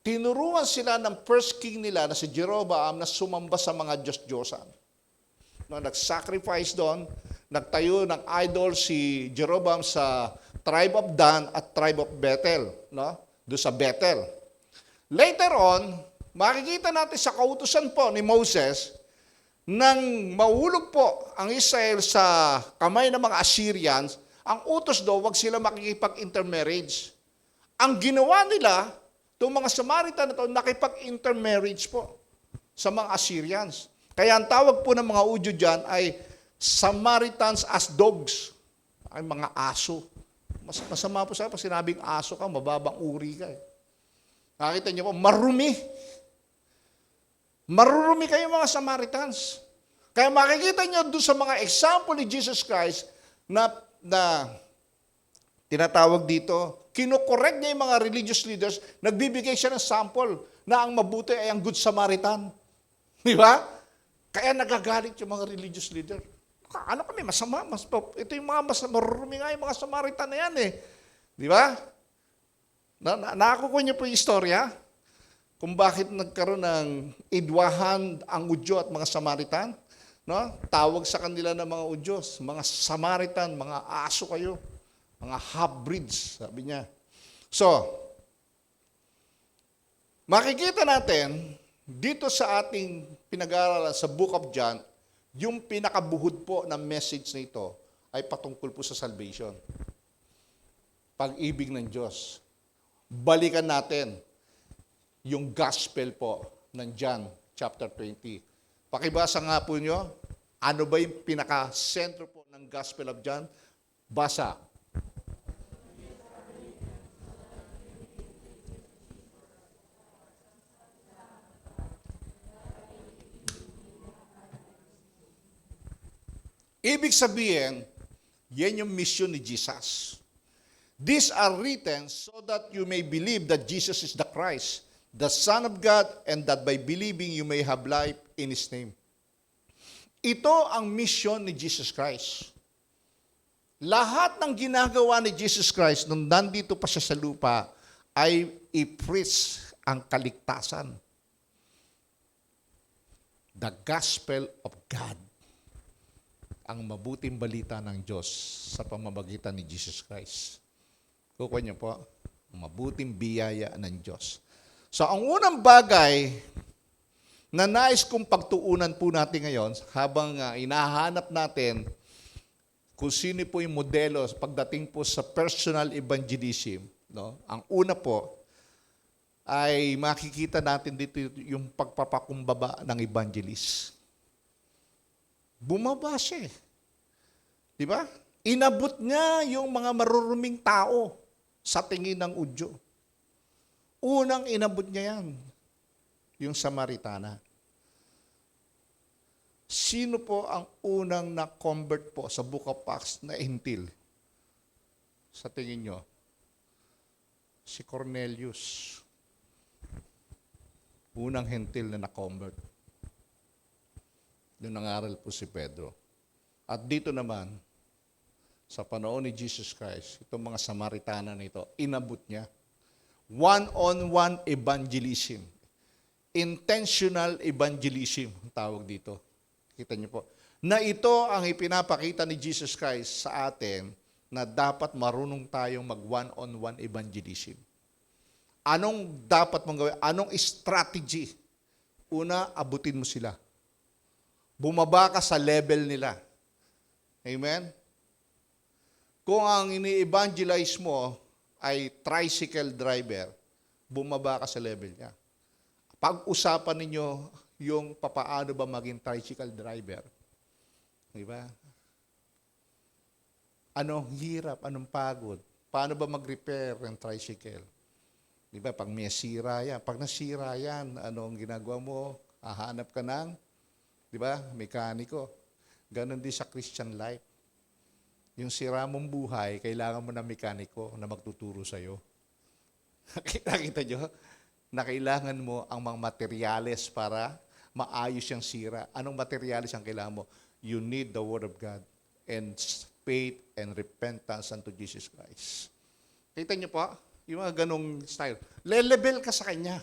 Tinuruan sila ng first king nila na si Jeroboam na sumamba sa mga Diyos-Diyosan. No, nag-sacrifice doon, nagtayo ng idol si Jeroboam sa tribe of Dan at tribe of Bethel. No? Doon sa Bethel. Later on, makikita natin sa kautusan po ni Moses, nang mahulog po ang Israel sa kamay ng mga Assyrians, ang utos daw, wag sila makikipag-intermarriage. Ang ginawa nila, itong mga Samaritan na ito, nakipag-intermarriage po sa mga Assyrians. Kaya ang tawag po ng mga Udyo dyan ay Samaritans as dogs. Ay mga aso. Masama po sa pag sinabing aso ka, mababang uri ka. Nakita niyo po, marumi. Marurumi kayo mga Samaritans. Kaya makikita niyo doon sa mga example ni Jesus Christ na tinatawag dito, kinukorek niya yung mga religious leaders, nagbibigay siya ng sample na ang mabuti ay ang Good Samaritan. Di ba? Kaya nagagalit yung mga religious leader. Ano kami, masama. Ito yung mga marurumi nga yung mga Samaritan na yan eh. Di ba? Nakakuha niyo po yung istorya kung bakit nagkaroon ng idwahan ang Udyo at mga Samaritan. No? Tawag sa kanila ng mga Udyos, mga Samaritan, mga aso kayo. Mga half-breeds, sabi niya. So, makikita natin, dito sa ating pinag-aaralan sa Book of John, yung pinakabuhod po ng message na ito ay patungkol po sa salvation. Pag-ibig ng Diyos. Balikan natin yung gospel po ng John chapter 20. Pakibasa nga po nyo, ano ba yung pinaka-sentro po ng gospel of John? Basa. Ibig sabihin, yan yung mission ni Jesus. These are written so that you may believe that Jesus is the Christ, the Son of God, and that by believing you may have life in His name. Ito ang mission ni Jesus Christ. Lahat ng ginagawa ni Jesus Christ nung nandito pa siya sa lupa ay i-preach ang kaligtasan. The gospel of God. Ang mabuting balita ng Diyos sa pamamagitan ni Jesus Christ. Kukuha niyo po, ang mabuting biyaya ng Diyos. So, ang unang bagay na nais kong pagtuunan po natin ngayon, habang inahanap natin kung sino po yung modelo pagdating po sa personal evangelism, no? Ang una po ay makikita natin dito yung pagpapakumbaba ng evangelist. Bumaba siya. Di ba? Inabot niya yung mga maruruming tao sa tingin ng Udyo. Unang inabot niya yan, yung Samaritana. Sino po ang unang na-convert po sa Book of Acts na Hentil? Sa tingin nyo? Si Cornelius. Unang hentil na na-convert. Doon nangaral po si Pedro. At dito naman, sa panahon ni Jesus Christ, itong mga Samaritana nito, inabot niya. One-on-one evangelism. Intentional evangelism, ang tawag dito. Kita niyo po. Na ito ang ipinapakita ni Jesus Christ sa atin na dapat marunong tayong mag one-on-one evangelism. Anong dapat mong gawin? Anong strategy? Una, abutin mo sila. Bumaba ka sa level nila. Amen? Kung ang ini-evangelize mo ay tricycle driver, bumaba ka sa level niya. Pag-usapan ninyo yung papaano ba maging tricycle driver. Diba? Anong hirap, anong pagod? Paano ba mag-repair ng tricycle? Diba? Pag may sira yan, pag nasira yan, anong ginagawa mo? Hahanap ka ng, diba? Mekaniko. Ganon din sa Christian life. Yung sira mong buhay, kailangan mo ng mekaniko na magtuturo sa'yo. Nakita nyo? Na kailangan mo ang mga materyales para maayos yung sira. Anong materyales ang kailangan mo? You need the Word of God and faith and repentance unto Jesus Christ. Kita nyo po? Yung mga ganong style. Le-level ka sa Kanya.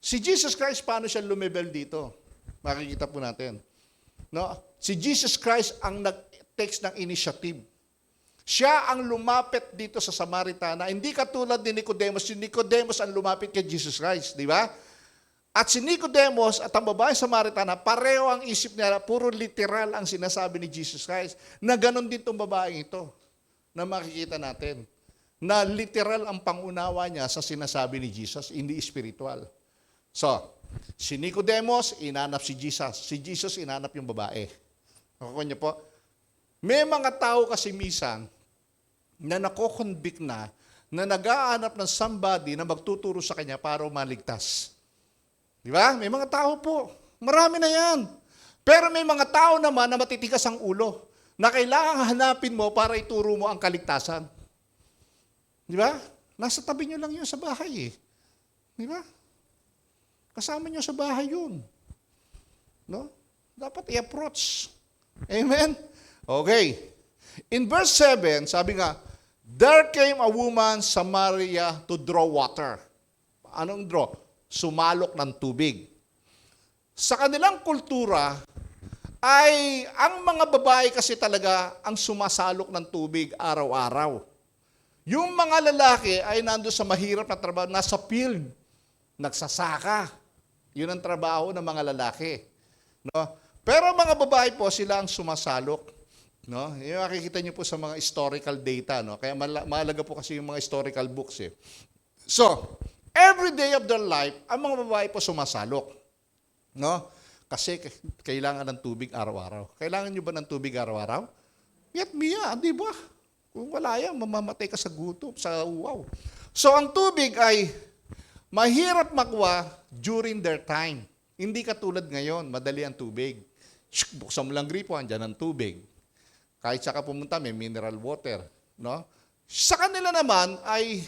Si Jesus Christ, paano siya lumebel dito? Makikita po natin. No? Si Jesus Christ ang nag-takes ng initiative. Siya ang lumapit dito sa Samaritana. Hindi katulad ni Nicodemus. Si Nicodemus ang lumapit kay Jesus Christ. Di ba? At si Nicodemus at ang babae Samaritana, pareho ang isip nila, puro literal ang sinasabi ni Jesus Christ. Na ganon din itong babaeng ito. Na makikita natin. Na literal ang pangunawa niya sa sinasabi ni Jesus, hindi spiritual. So, si Nicodemus, inanap si Jesus. Si Jesus, inanap yung babae. Nakuha niyo po? May mga tao kasi minsan na nako-convict na nag-aanap ng somebody na magtuturo sa kanya para maligtas. Di ba? May mga tao po. Marami na yan. Pero may mga tao naman na matitigas ang ulo na kailangan hanapin mo para ituro mo ang kaligtasan. Di ba? Nasa tabi nyo lang yun sa bahay eh. Di ba? Kasama nyo sa bahay yun. No? Dapat i-approach. Amen? Okay. In verse 7, sabi nga, there came a woman, Samaria, to draw water. Anong draw? Sumalok ng tubig. Sa kanilang kultura, ay ang mga babae kasi talaga ang sumasalok ng tubig araw-araw. Yung mga lalaki ay nando sa mahirap na trabaho, nasa field, nagsasaka. Yun ang trabaho ng mga lalaki. No? Pero mga babae po, sila ang sumasalok. No? Yung makikita niyo po sa mga historical data. No? Kaya mahalaga po kasi yung mga historical books. Eh. So, every day of their life, ang mga babae po sumasalok. No? Kasi kailangan ng tubig araw-araw. Kailangan niyo ba ng tubig araw-araw? Yet miya, di ba? Kung wala yan, mamamatay ka sa gutom, sa uwaw. So, ang tubig ay mahirap makuha during their time. Hindi katulad ngayon, madali ang tubig. Buksan mo lang gripo, andyan ang tubig. Kahit saka pumunta, may mineral water. No? Sa kanila naman ay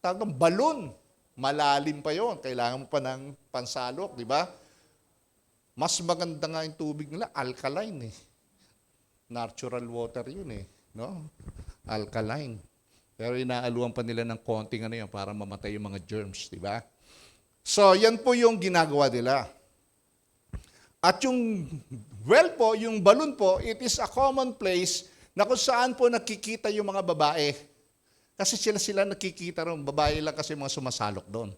tawag balon. Malalim pa yon. Kailangan mo pa ng pansalok, di ba? Mas maganda nga yung tubig nila, alkaline eh. Natural water yun eh. No? Alkaline. Pero inaaluan pa nila ng konting ano yan para mamatay yung mga germs, di ba? So, yan po yung ginagawa nila. At yung well po, yung balon po, it is a common place na kung saan po nakikita yung mga babae. Kasi sila nakikita ron. Babae lang kasi mga sumasalok doon.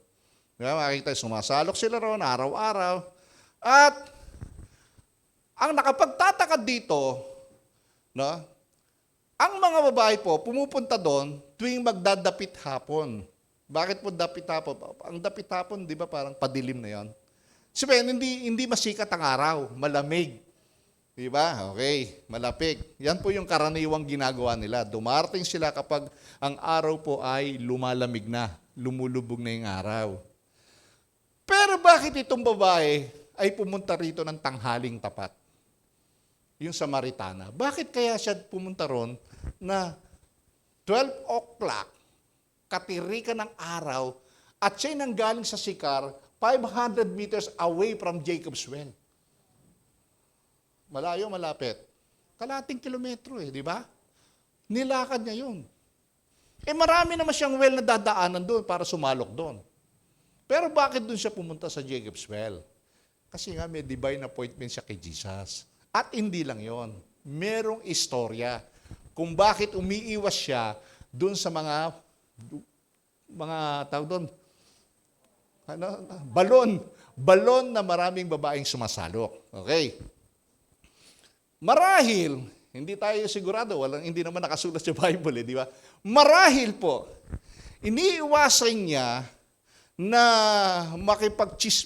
Di ba? Makikita, sumasalok sila ron araw-araw. At ang nakapagtataka dito, no? Ang mga babae po, pumupunta doon tuwing magdadapit hapon. Bakit po dapit hapon? Ang dapit hapon, di ba parang padilim na yan? Sabihin, hindi masikat ang araw, malamig. Di ba? Okay, malapig. Yan po yung karaniwang ginagawa nila. Dumarating sila kapag ang araw po ay lumalamig na, lumulubog na yung araw. Pero bakit itong babae ay pumunta rito ng tanghaling tapat? Yung Samaritana. Bakit kaya siya pumunta ron na 12 o'clock, katirikan ng araw, at siya'y nanggaling sa Sikar, 500 meters away from Jacob's well. Malayo, malapit. Kalating kilometro di ba? Nilakad niya yun. Marami naman siyang well na dadaanan doon para sumalok doon. Pero bakit doon siya pumunta sa Jacob's well? Kasi nga may divine appointment siya kay Jesus. At hindi lang yon, merong istorya kung bakit umiiwas siya doon sa mga tawag doon, balon na maraming babaeng sumasalok. Okay. Marahil, hindi tayo sigurado, hindi naman nakasulat sa Bible, di ba? Marahil po, iniiwasan niya na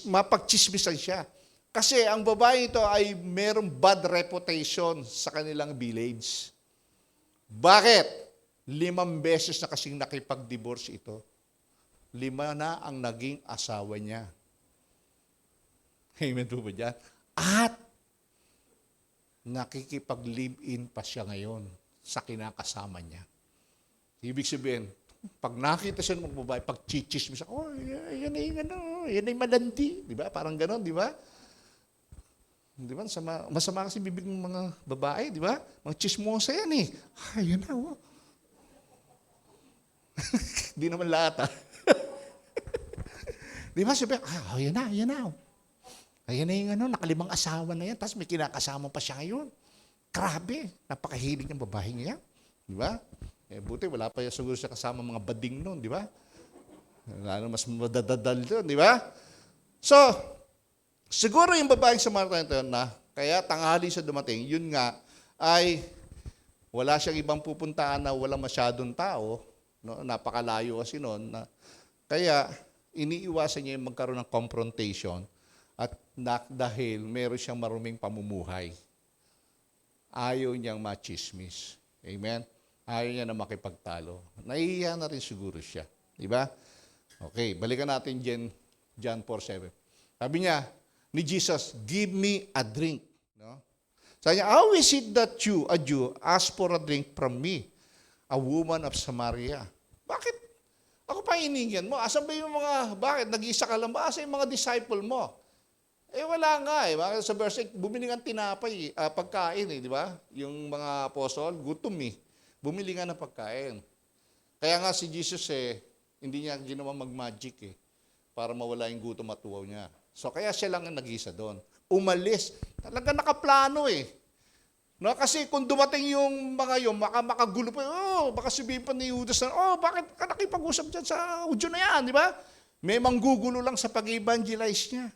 mapagchismisan siya. Kasi ang babae ito ay merong bad reputation sa kanilang village. Bakit? 5 beses na kasing nakipag-divorce ito. 5 na ang naging asawa niya. Amen po ba dyan? At nakikipag-live-in pa siya ngayon sa kinakasama niya. Ibig sabihin, pag nakita siya ng mga babae, pag chichismis siya, yan ay malandi. Di ba? Parang ganon, di ba? Di ba? Masama kasi bibig ng mga babae, di ba? Mga chismosa yan yan na, Di naman lahat, Di ba? Sabi, yan na. Ayan na yung nakalimang asawa na yan, tapos may kinakasama pa siya ngayon. Grabe, napakahilig ng babae niya. Di ba? Buti, wala pa siguro siya kasama mga bading noon, di ba? Mas madadadal doon, di ba? So, siguro yung babaeng Samaritan ito na, kaya tanghali siya dumating, yun nga, ay wala siyang ibang pupuntaan na wala masyadong tao, napakalayo kasi noon, kaya iniiwasan niya yung magkaroon ng confrontation at dahil meron siyang maruming pamumuhay. Ayaw niyang machismis. Amen? Ayaw niya na makipagtalo. Nahihiya na rin siguro siya. Diba? Okay, balikan natin John 4:7. Sabi niya, ni Jesus, give me a drink. No? Sabi niya, how is it that you, a Jew, ask for a drink from me, a woman of Samaria? Bakit? Ako pa hiningan mo. Asan ba yung bakit? Nag-isa ka lang ba? Asan yung mga disciple mo? Wala nga Sa verse 8, bumili nga tinapay, pagkain di ba? Yung mga apostol, gutom Bumili nga ng pagkain. Kaya nga si Jesus hindi niya ginawa mag-magic para mawala yung gutom at uwaw niya. So kaya siya lang ang nag-isa doon. Umalis. Talaga nakaplano No, kasi kung dumating yung mga yun, makagulo pa, baka sabihin pa ni Judas na, bakit ka nakipag-usap dyan sa Udyo na yan, di ba? May manggugulo lang sa pag-evangelize niya.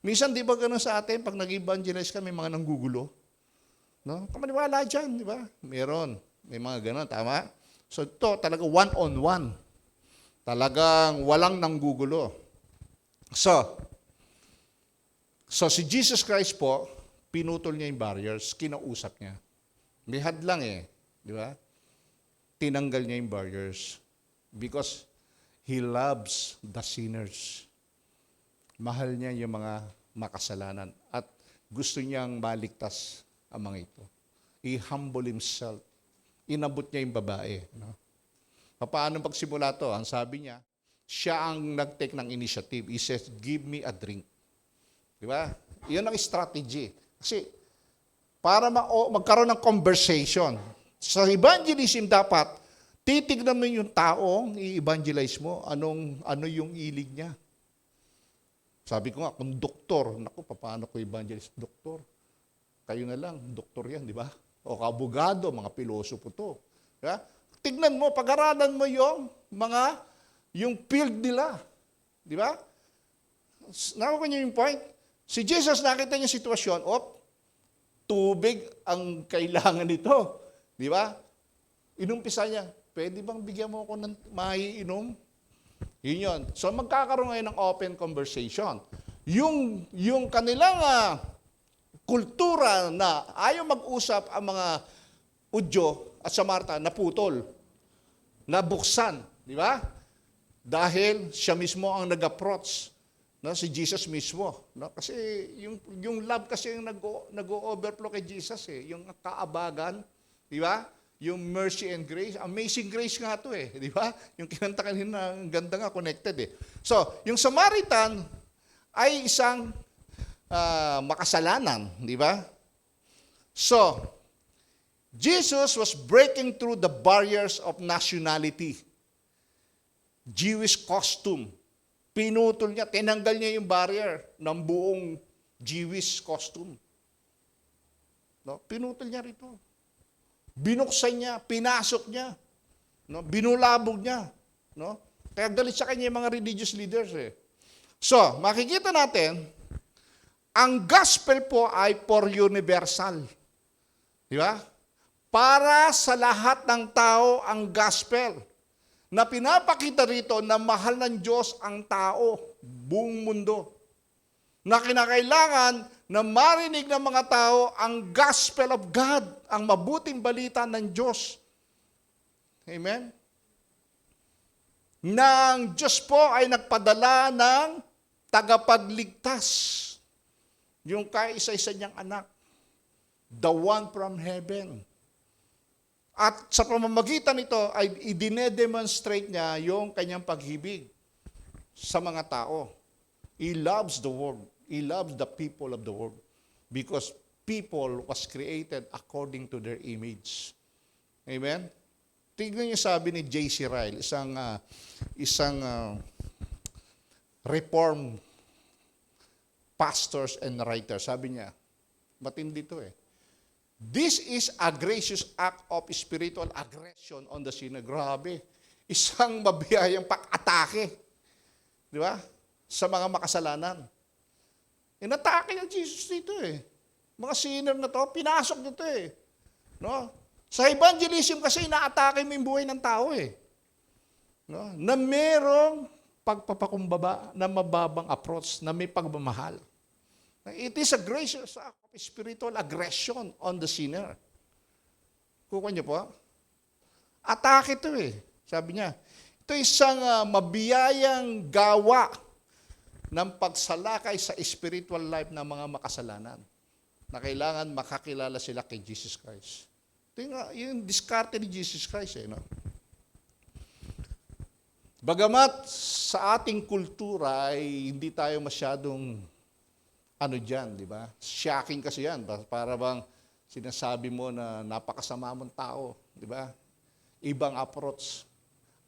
Minsan, di ba gano'n sa atin, pag nag-evangelize ka, may mga nanggugulo? No? Kamaniwala dyan, di ba? Meron. May mga gano'n, tama? So ito, talaga one-on-one. Talagang walang nanggugulo. So si Jesus Christ po, pinutol niya yung barriers, kinausap niya. May hadlang di ba? Tinanggal niya yung barriers because He loves the sinners. Mahal niya yung mga makasalanan at gusto niyang maligtas ang mga ito. He humble Himself. Inabot niya yung babae. No? Paano pagsimula to? Ang sabi niya, siya ang nag-take ng initiative. He says, give me a drink. Di ba? Iyon ang strategy. Kasi para magkaroon ng conversation, sa evangelism dapat, titignan mo yung taong i-evangelize mo, ano yung ilig niya. Sabi ko nga, kung doktor, paano ko evangelize? Doktor. Kayo na lang, doktor yan, di ba? O kabugado, mga pilosopo to. Diba? Tignan mo, pag-aralan mo yung field nila. Di ba? Nakuha niyo yung point? Si Jesus, nakita niya sitwasyon, tubig ang kailangan nito. Di ba? Inumpisa niya, pwede bang bigyan mo ako ng maiinom? Yun yun. So magkakaroon ngayon ng open conversation. Yung kanilang kultura na ayaw mag-usap ang mga Udyo at Samaritan naputol, nabuksan, di ba? Dahil siya mismo ang nag-approach, si Jesus mismo. Kasi yung love kasi yung nag-overflow kay Jesus yung kaabagan, di ba? Yung mercy and grace. Amazing grace nga to di ba? Yung kinanta kanina, ang ganda nga, connected So, yung Samaritan ay isang makasalanan, di ba? So, Jesus was breaking through the barriers of nationality. Jewish costume. Pinutol niya, tinanggal niya yung barrier ng buong Jewish costume. No? Pinutol niya rito. Binuksan niya, pinasok niya. No? Binulabog niya. No? Kaya galit sa kanya yung mga religious leaders. So, makikita natin, ang gospel po ay for universal. Di ba? Para sa lahat ng tao ang gospel. Na pinapakita rito na mahal ng Diyos ang tao, buong mundo. Na kinakailangan na marinig ng mga tao ang gospel of God, ang mabuting balita ng Diyos. Amen? Nang Diyos po ay nagpadala ng tagapagligtas. Yung kaisa-isa niyang anak. The one from heaven. At sa pamamagitan nito ay idine-demonstrate niya yung kanyang pag-ibig sa mga tao. He loves the world. He loves the people of the world. Because people was created according to their image. Amen? Tignan niyo sabi ni J.C. Ryle, isang reform pastors and writers. Sabi niya, matindi to This is a gracious act of spiritual aggression on the sinner. Grabe. Isang mabiyayang pag-atake. Di ba? Sa mga makasalanan. Inatake niya Jesus dito Mga sinner na to, pinasok nito No? Sa evangelism kasi, inaatake mo yung buhay ng tao No? Na merong pagpapakumbaba, na mababang approach, na may pagmamahal. It is a gracious act of spiritual aggression on the sinner. Kukuha niyo po? Atake ito Sabi niya, ito isang mabiyayang gawa ng pagsalakay sa spiritual life ng mga makasalanan na kailangan makakilala sila kay Jesus Christ. Ito yung diskarte ni Jesus Christ. No? Bagamat sa ating kultura ay hindi tayo masyadong dyan, di ba? Shocking kasi yan. Para bang sinasabi mo na napakasama mong tao, di ba? Ibang approach.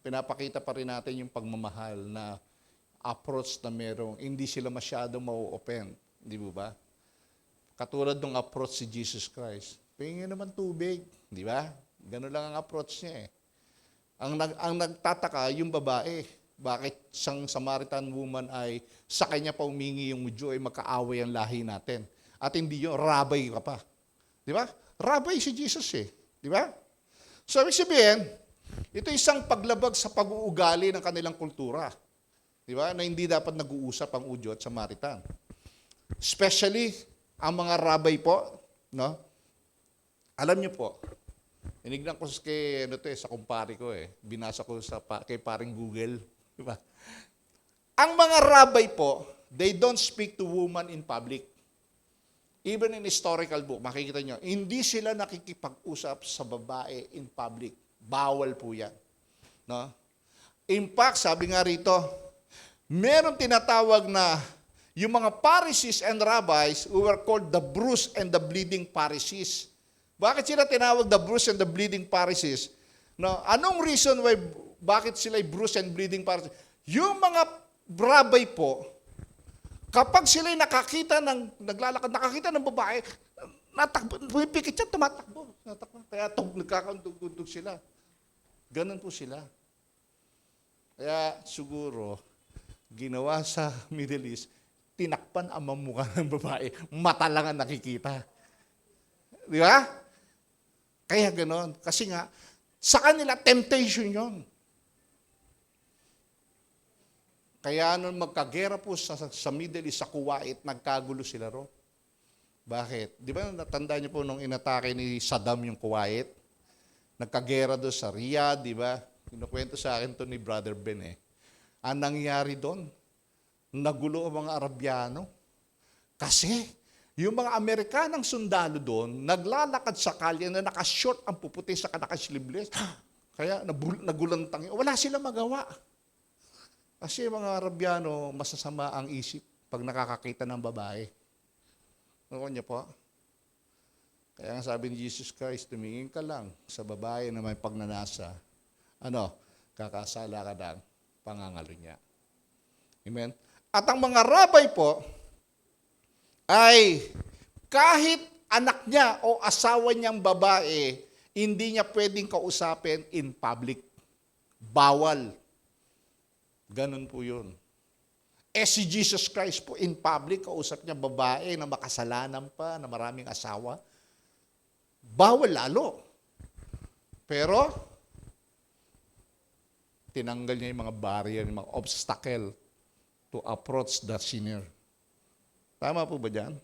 Pinapakita pa rin natin yung pagmamahal na approach na merong, hindi sila masyadong mau-open, di ba? Katulad ng approach si Jesus Christ. Pingin naman tubig, di ba? Ganun lang ang approach niya Ang nagtataka, yung babae, bakit isang Samaritan woman ay sa kanya pa humingi yung Hudyo ay magkaaway ang lahi natin. At hindi yun, rabay ka pa. Di ba? Rabay si Jesus Di ba? So, ibig sabihin, ito isang paglabag sa pag-uugali ng kanilang kultura. Di ba? Na hindi dapat nag-uusap ang Hudyo at Samaritan. Especially, ang mga rabay po, no? Alam niyo po, inignan ko sa kumpare ko Binasa ko kay paring Google. Diba? Ang mga rabay po, they don't speak to woman in public. Even in historical book, makikita nyo, hindi sila nakikipag-usap sa babae in public. Bawal po yan. No? In fact, sabi nga rito, meron tinatawag na yung mga Pharisees and rabbis who were called the bruised and the bleeding Pharisees. Bakit sila tinawag the bruised and the bleeding Pharisees? No, anong reason why bakit sila bruised and bleeding Pharisees? Yung mga rabay po, kapag sila nakakita nakakita ng babae, natakbo, pumipikit siya, tumatakbo. Kaya nagkakantugtog sila. Ganun po sila. Kaya siguro, ginawa sa Middle East, tinakpan ang mukha ng babae, mata lang ang nakikita. Di ba? Kaya gano'n. Kasi nga, sa kanila, temptation yon. Kaya nung magkagera po sa Middle East, sa Kuwait, nagkagulo sila ro. Bakit? Di ba natandaan niyo po nung inatake ni Saddam yung Kuwait? Nagkagera doon sa Riyadh, di ba? Kinukwento sa akin to ni Brother Ben Ang nangyari doon, nagulo ang mga Arabyano. Kasi yung mga Amerikanang sundalo doon, naglalakad sa kalye na nakashort ang puputi sa nakaslibless. Kaya nagulantang. Wala silang magawa. Kasi mga Arabyano, masasama ang isip. pag nakakakita ng babae. Nakuha niyo po? Kaya nga sabi ni Jesus Christ, tumingin ka lang sa babae na may pagnanasa. Kakasala ka ng pangangalo niya. Amen? At ang mga rabay po, ay kahit anak niya o asawa niyang babae, hindi niya pwedeng kausapin in public. Bawal. Ganun po yun. Si Jesus Christ po in public, kausap niya babae na makasalanan pa, na maraming asawa. Bawal lalo. Pero, tinanggal niya yung mga barrier, yung mga obstacle to approach the sinner. Tama po ba dyan?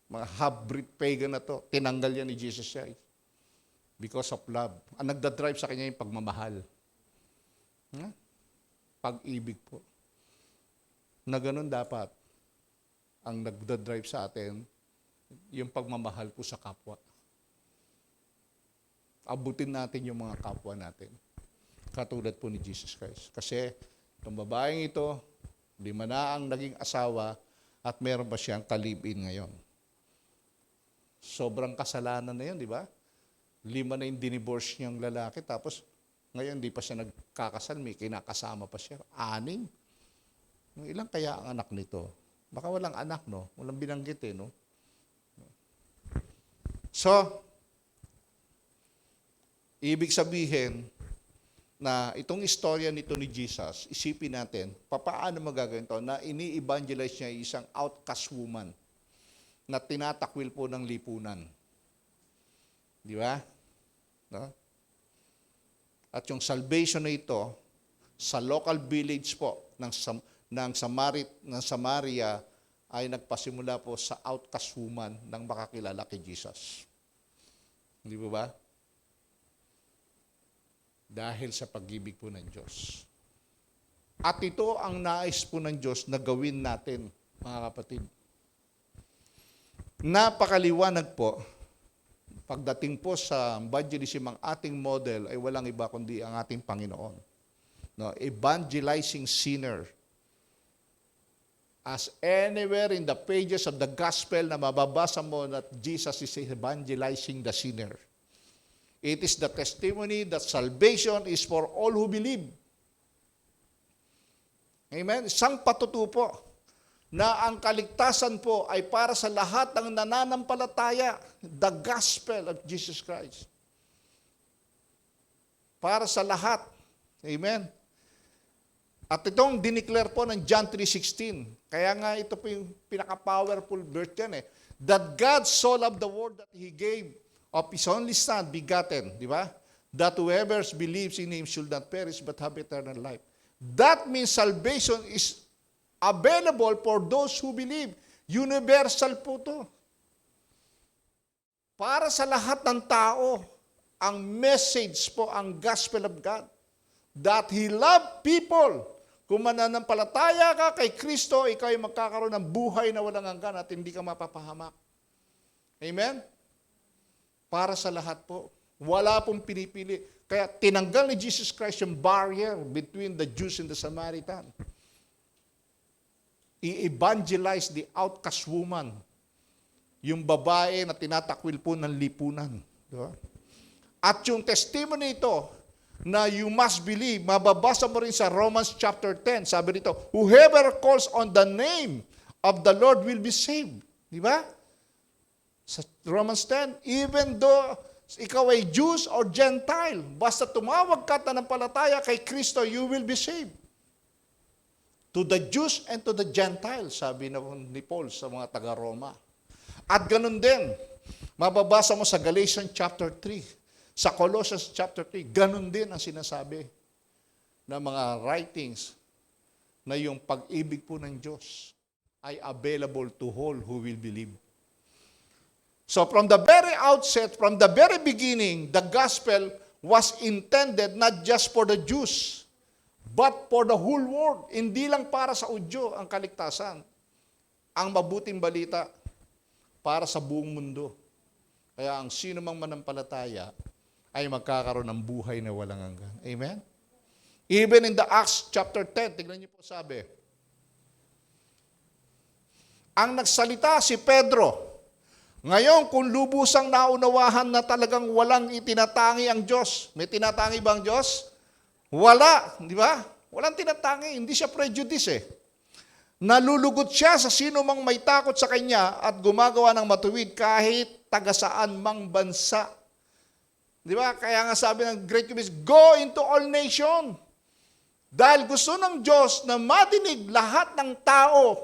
Mga half-breed pagan na to, tinanggal yan ni Jesus Christ. Because of love. Ang nagdadrive sa kanya yung pagmamahal. Pag-ibig po. Na ganun dapat ang nagdadrive sa atin, yung pagmamahal po sa kapwa. Abutin natin yung mga kapwa natin. Katulad po ni Jesus Christ. Kasi itong babaeng ito, 5 na ang naging asawa at meron pa siyang kalibin ngayon. Sobrang kasalanan na yun, di ba? 5 na yung dinivorce niyang lalaki, tapos ngayon di pa siya nagkakasal, may kinakasama pa siya. 6. Ilang kaya ang anak nito? Baka walang anak, no? Walang binanggit, no? So, ibig sabihin na itong istorya nito ni Jesus, isipin natin, paano magagawin ito na ini-evangelize niya isang outcast woman na tinatakwil po ng lipunan. Di ba? No? At yung salvation na ito, sa local village po ng Samaria ay nagpasimula po sa outcast woman nang makakilala kay Jesus. Hindi ba? Dahil sa pag-ibig po ng Diyos. At ito ang nais po ng Diyos na gawin natin, mga kapatid. Napakaliwanag po, pagdating po sa evangelism, ang ating model ay walang iba kundi ang ating Panginoon. No, evangelizing sinner. As anywhere in the pages of the gospel na mababasa mo that Jesus is evangelizing the sinner. It is the testimony that salvation is for all who believe. Amen? Isang patutupo na ang kaligtasan po ay para sa lahat ng nananampalataya. The gospel of Jesus Christ. Para sa lahat. Amen? At itong dineclare po ng John 3:16. Kaya nga ito po yung pinaka-powerful verse yan. That God so loved the world that He gave of His only Son, begotten, di ba? That whoever believes in Him should not perish but have eternal life. That means salvation is available for those who believe. Universal po to. Para sa lahat ng tao, ang message po, ang gospel of God, that He loved people. Kung mananampalataya ka kay Kristo, ikaw ay magkakaroon ng buhay na walang hanggan at hindi ka mapapahamak. Amen? Para sa lahat po. Wala pong pinipili. Kaya tinanggal ni Jesus Christ yung barrier between the Jews and the Samaritan. I-evangelize the outcast woman. Yung babae na tinatakwil po ng lipunan. Diba? At yung testimony ito, na you must believe, mababasa mo rin sa Romans chapter 10. Sabi dito, whoever calls on the name of the Lord will be saved. Di ba? Sa Romans 10, even though ikaw ay Jews or Gentile, basta tumawag ka pananampalataya kay Kristo, you will be saved. To the Jews and to the Gentiles, sabi ni Paul sa mga taga-Roma. At ganun din, mababasa mo sa Galatians chapter 3, sa Colossians chapter 3, ganun din ang sinasabi ng mga writings na yung pag-ibig po ng Diyos ay available to all who will believe. So from the very outset, from the very beginning, the gospel was intended not just for the Jews, but for the whole world. Hindi lang para sa Udyo ang kaligtasan. Ang mabuting balita para sa buong mundo. Kaya ang sino mang manampalataya ay magkakaroon ng buhay na walang hanggan. Amen? Even in the Acts chapter 10, tignan niyo po sabi, Ang nagsalita si Pedro. Ngayon, kung lubusang naunawahan na talagang walang itinatangi ang Diyos, may tinatangi ba ang Diyos? Wala, di ba? Walang tinatangi, hindi siya prejudice eh. Nalulugot siya sa sino mang may takot sa Kanya at gumagawa ng matuwid kahit taga saan mang bansa. Di ba? Kaya nga sabi ng Great Commission, go into all nations. Dahil gusto ng Diyos na madinig lahat ng tao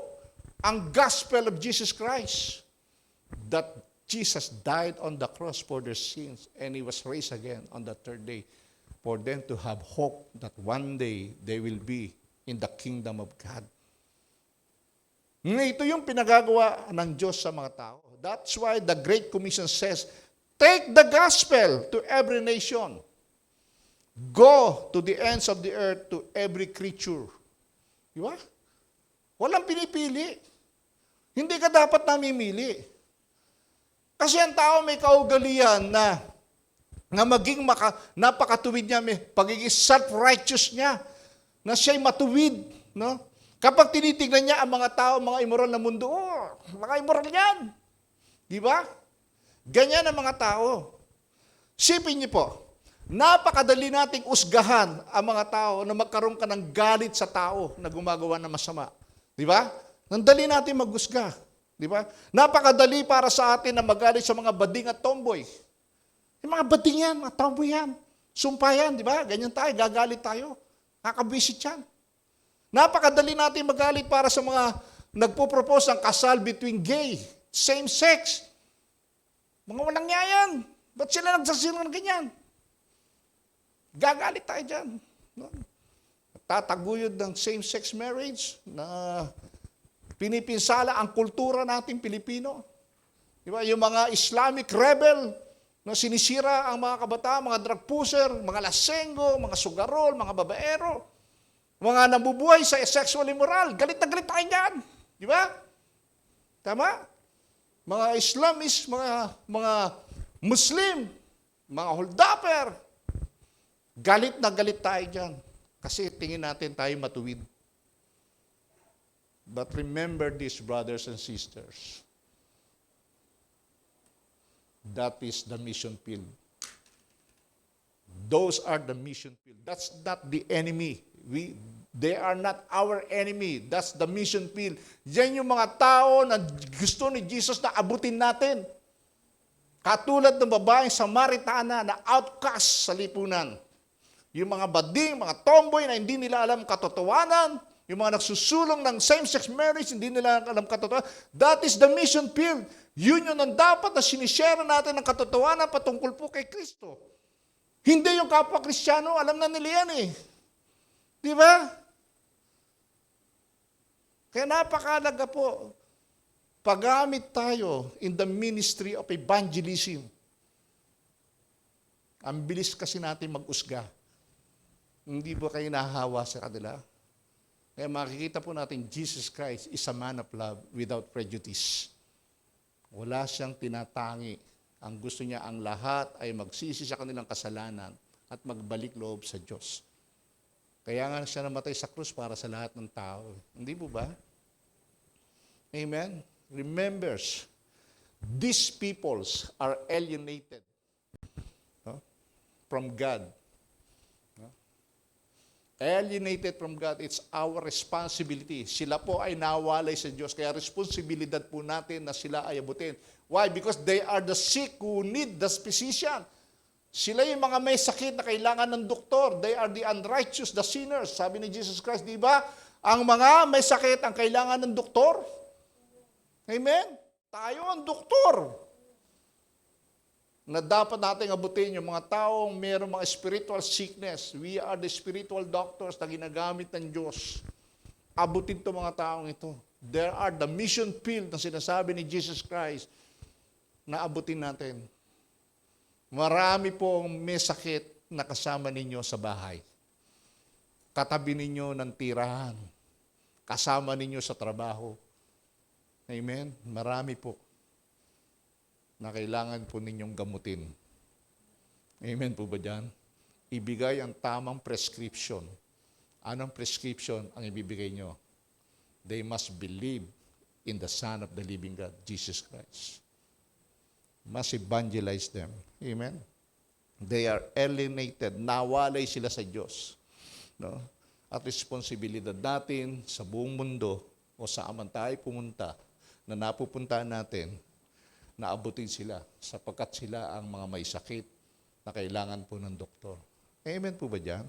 ang gospel of Jesus Christ. That Jesus died on the cross for their sins and He was raised again on the third day for them to have hope that one day they will be in the kingdom of God. Ito yung pinagagawa ng Diyos sa mga tao. That's why the Great Commission says, take the gospel to every nation. Go to the ends of the earth to every creature. Di ba? Walang pinipili. Hindi ka dapat namimili. Kasi ang tao may kaugalian na maging napakatuwid niya, may pagiging self-righteous niya, na siya'y matuwid. No? Kapag tinitignan niya ang mga tao, mga immoral na mundo, mga immoral yan. Di ba? Ganyan ang mga tao. Sipin niyo po, napakadali nating usgahan ang mga tao na magkaroon ka ng galit sa tao na gumagawa ng masama. Di ba? Nandali natin magusga. Di ba? Napakadali para sa atin na magalit sa mga bading at tomboy. Yung mga bading yan, mga tomboy yan, sumpa yan, di ba? Ganyan tayo, gagalit tayo. Nakakabisit yan. Napakadali natin magalit para sa mga nagpo-propose ng kasal between gay, same sex. Mga walang yan. Ba't sila nagsasira ng ganyan? Gagalit tayo dyan. No? Tataguyod ng same-sex marriage na pinipinsala ang kultura nating Pilipino. Di ba? Yung mga Islamic rebel na sinisira ang mga kabataan, mga drug pusher, mga lasenggo, mga sugarol, mga babaero, mga nabubuhay sa sexual immoral. Galit na galit tayo dyan. Di ba? Tama? Mga Islamist, mga Muslim, mga holdapper. Galit na galit tayo dyan. Kasi tingin natin tayo matuwid. But remember this, brothers and sisters. That is the mission field. Those are the mission field. That's not the enemy. They are not our enemy. That's the mission field. Yan yung mga tao na gusto ni Jesus na abutin natin. Katulad ng babaeng Samaritana na outcast sa lipunan. Yung mga bading, mga tomboy na hindi nila alam katotohanan, yung mga nagsusulong ng same-sex marriage, hindi nila alam katotohanan. That is the mission field. Yun yung dapat na sinishare natin ng katotohanan patungkol po kay Kristo. Hindi yung kapwa Kristiyano, alam na nila yan eh. Di ba? Kaya napakalaga po, paggamit tayo in the ministry of evangelism. Ang bilis kasi natin mag-usga. Hindi ba kayo nahahawa sa kanila? Kaya makikita po natin, Jesus Christ is a man of love without prejudice. Wala siyang tinatangi. Ang gusto niya, ang lahat ay magsisi sa kanilang kasalanan at magbalik loob sa Diyos. Kaya nga siya namatay sa krus para sa lahat ng tao. Hindi po ba? Amen? Remembers, these peoples are alienated from God. Alienated from God, it's our responsibility. Sila po ay nawalay sa Diyos, kaya responsibilidad po natin na sila ay abutin. Why? Because they are the sick who need the physician. Sila yung mga may sakit na kailangan ng doktor. They are the unrighteous, the sinners. Sabi ni Jesus Christ, di ba? Ang mga may sakit ang kailangan ng doktor. Amen? Tayo ang doktor. Na dapat nating abutin yung mga taong mayroong mga spiritual sickness. We are the spiritual doctors na ginagamit ng Diyos. Abutin to mga taong ito. There are the mission field na sinasabi ni Jesus Christ na abutin natin. Marami pong may sakit na kasama ninyo sa bahay. Katabi ninyo ng tirahan. Kasama ninyo sa trabaho. Amen? Marami po na kailangan po ninyong gamutin. Amen po ba dyan? Ibigay ang tamang prescription. Anong prescription ang ibibigay nyo? They must believe in the Son of the living God, Jesus Christ. Must evangelize them. Amen? They are alienated. Nawalay sila sa Diyos. No? At responsibilidad natin sa buong mundo o saan man tayo pumunta na napupuntahan natin, naabutin sila sapagkat sila ang mga may sakit na kailangan po ng doktor. Amen po ba dyan?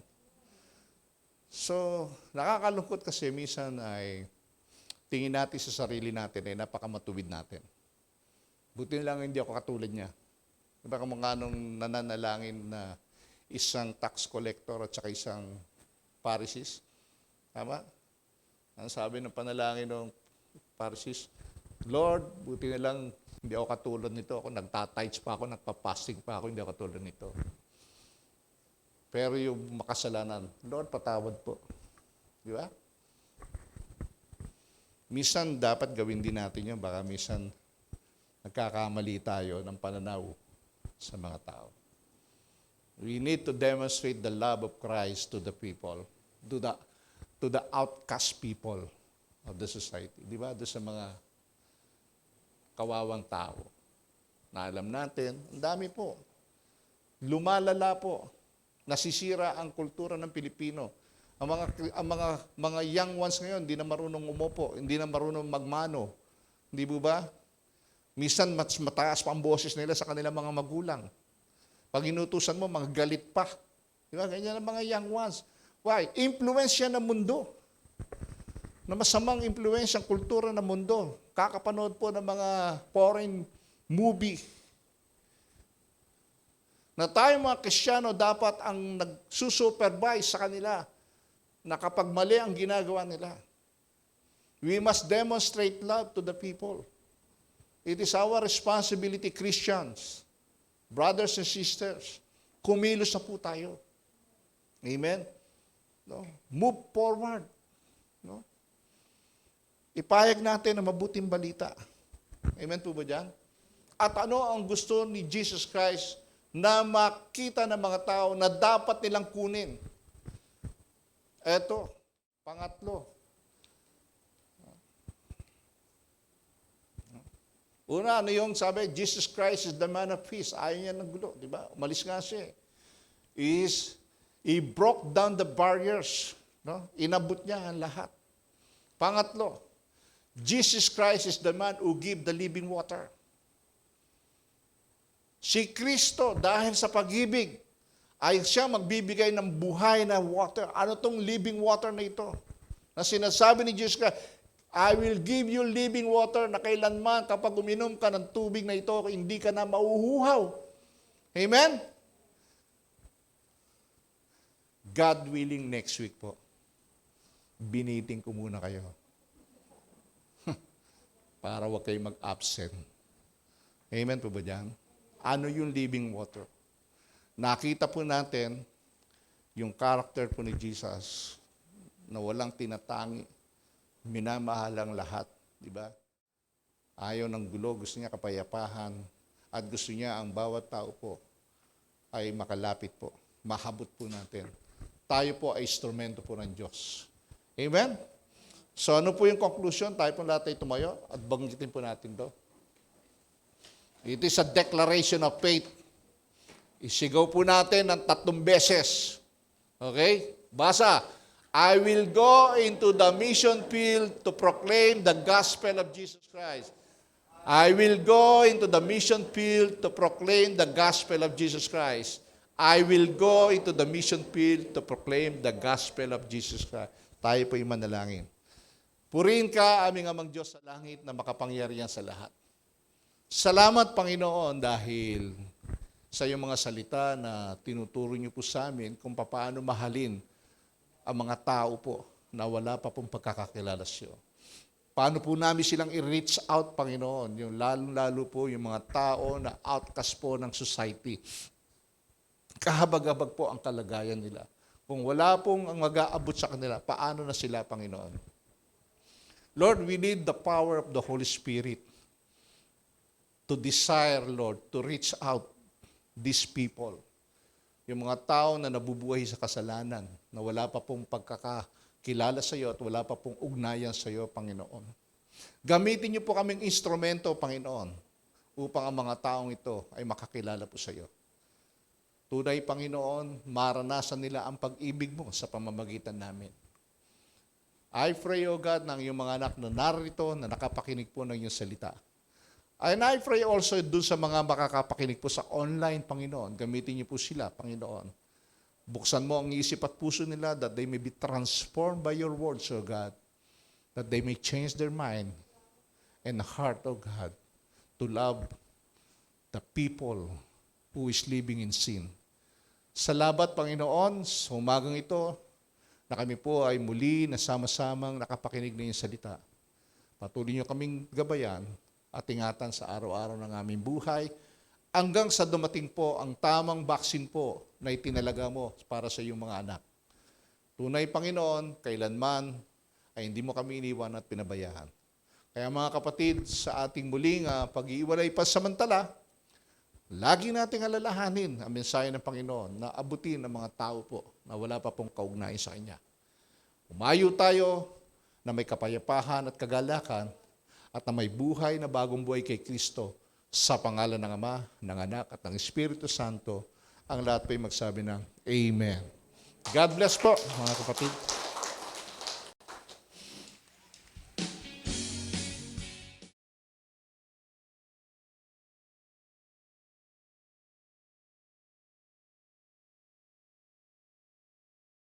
So, nakakalungkot kasi minsan ay tingin natin sa sarili natin ay napakamatuwid natin. Buti lang hindi ako katulad niya. Diba kamukha nung nananalangin na isang tax collector at saka isang Pharisees? Tama? Ang sabi ng panalangin ng Pharisees, Lord, buti na lang hindi ako katulad nito. Ako nagtatides pa ako, nagpa-fasting pa ako, hindi ako katulad nito. Pero yung makasalanan, Lord, patawad po. Di ba? Minsan dapat gawin din natin yun. Baka minsan nagkakamali tayo ng pananaw sa mga tao. We need to demonstrate the love of Christ to the people, to the outcast people of the society. Di ba? Doon sa mga kawawang tao. Na alam natin, ang dami po. Lumalala po. Nasisira ang kultura ng Pilipino. Ang mga young ones ngayon, hindi na marunong umupo, hindi na marunong magmano. Hindi po ba? Minsan mas mataas pa ang boses nila sa kanilang mga magulang. Pag inutusan mo, mga galit pa. Di ba? Ganyan ang mga young ones. Why? Influence yan ng mundo. Na masamang influence ang kultura ng mundo. Kakapanood po ng mga foreign movie. Na tayo mga Kristiyano dapat ang nagsusupervise sa kanila na kapag mali ang ginagawa nila. We must demonstrate love to the people. It is our responsibility, Christians, brothers and sisters, kumilos na po tayo. Amen? No? Move forward. No? Ipahayag natin ang mabuting balita. Amen po ba dyan? At ano ang gusto ni Jesus Christ na makita ng mga tao na dapat nilang kunin? Eto, pangatlo. Una, ano yung sabi? Jesus Christ is the man of peace. Ayaw niya ng gulo, di ba? Umalis nga siya. He broke down the barriers. No? Inabot niya ang lahat. Pangatlo, Jesus Christ is the man who give the living water. Si Kristo, dahil sa pag-ibig, ay siya magbibigay ng buhay na water. Ano tong living water na ito? Na sinasabi ni Jesus Christ, I will give you living water na kailanman kapag uminom ka ng tubig na ito, hindi ka na mauuhaw. Amen? God willing, next week po, biniting ko muna kayo. Para wag kayo mag-absent. Amen po ba dyan? Ano yung living water? Nakita po natin yung character po ni Jesus na walang tinatangi, minamahal ang lahat, di ba? Ayaw ng gulo, gusto niya kapayapahan, at gusto niya ang bawat tao po ay makalapit po, mahabot po natin. Tayo po ay instrumento po ng Diyos. Amen? So ano po yung conclusion? Tayo po lahat ay tumayo at banggitin po natin to. It is a declaration of faith. Isigaw po natin ng 3 beses. Okay? Basa. I will go into the mission field to proclaim the gospel of Jesus Christ. I will go into the mission field to proclaim the gospel of Jesus Christ. I will go into the mission field to proclaim the gospel of Jesus Christ. Tayo po yung manalangin. Purihin ka, aming amang Diyos sa langit na makapangyarihan sa lahat. Salamat, Panginoon, dahil sa iyong mga salita na tinuturo niyo po sa amin kung paano mahalin ang mga tao po na wala pa pong pagkakakilala sa iyo. Paano po namin silang i-reach out, Panginoon, yung lalong-lalo po yung mga tao na outcast po ng society. Kahabag-habag po ang kalagayan nila. Kung wala pong ang mag-aabot sa kanila, paano na sila, Panginoon? Lord, we need the power of the Holy Spirit to desire, Lord, to reach out these people. Yung mga tao na nabubuhay sa kasalanan, na wala pa pong pagkakakilala sa iyo at wala pa pong ugnayan sa iyo, Panginoon. Gamitin niyo po kaming instrumento, Panginoon, upang ang mga taong ito ay makakilala po sa iyo. Tunay, Panginoon, maranasan nila ang pag-ibig mo sa pamamagitan namin. I pray, O God, ng iyong mga anak na narito, na nakapakinig po ng iyong salita. And I pray also dun sa mga makakapakinig po sa online, Panginoon. Gamitin niyo po sila, Panginoon. Buksan mo ang isip at puso nila that they may be transformed by your words, O God. That they may change their mind and heart, O God, to love the people who is living in sin. Salamat, Panginoon, sa umagang ito, na kami po ay muli na sama-samang nakapakinig ng iyong salita. Patuloy niyo kaming gabayan at ingatan sa araw-araw ng aming buhay hanggang sa dumating po ang tamang baksin po na itinalaga mo para sa iyong mga anak. Tunay, Panginoon, kailanman ay hindi mo kami iniwan at pinabayaan. Kaya mga kapatid, sa ating muling pag-iiwalay pansamantala, lagi nating alalahanin ang mensahe ng Panginoon na abutin ng mga tao po na wala pa pong kaugnayan sa Kanya. Umayo tayo na may kapayapahan at kagalakan at na may buhay na bagong buhay kay Kristo sa pangalan ng Ama, ng Anak at ng Espiritu Santo. Ang lahat po'y magsabi ng Amen. God bless po, mga kapatid.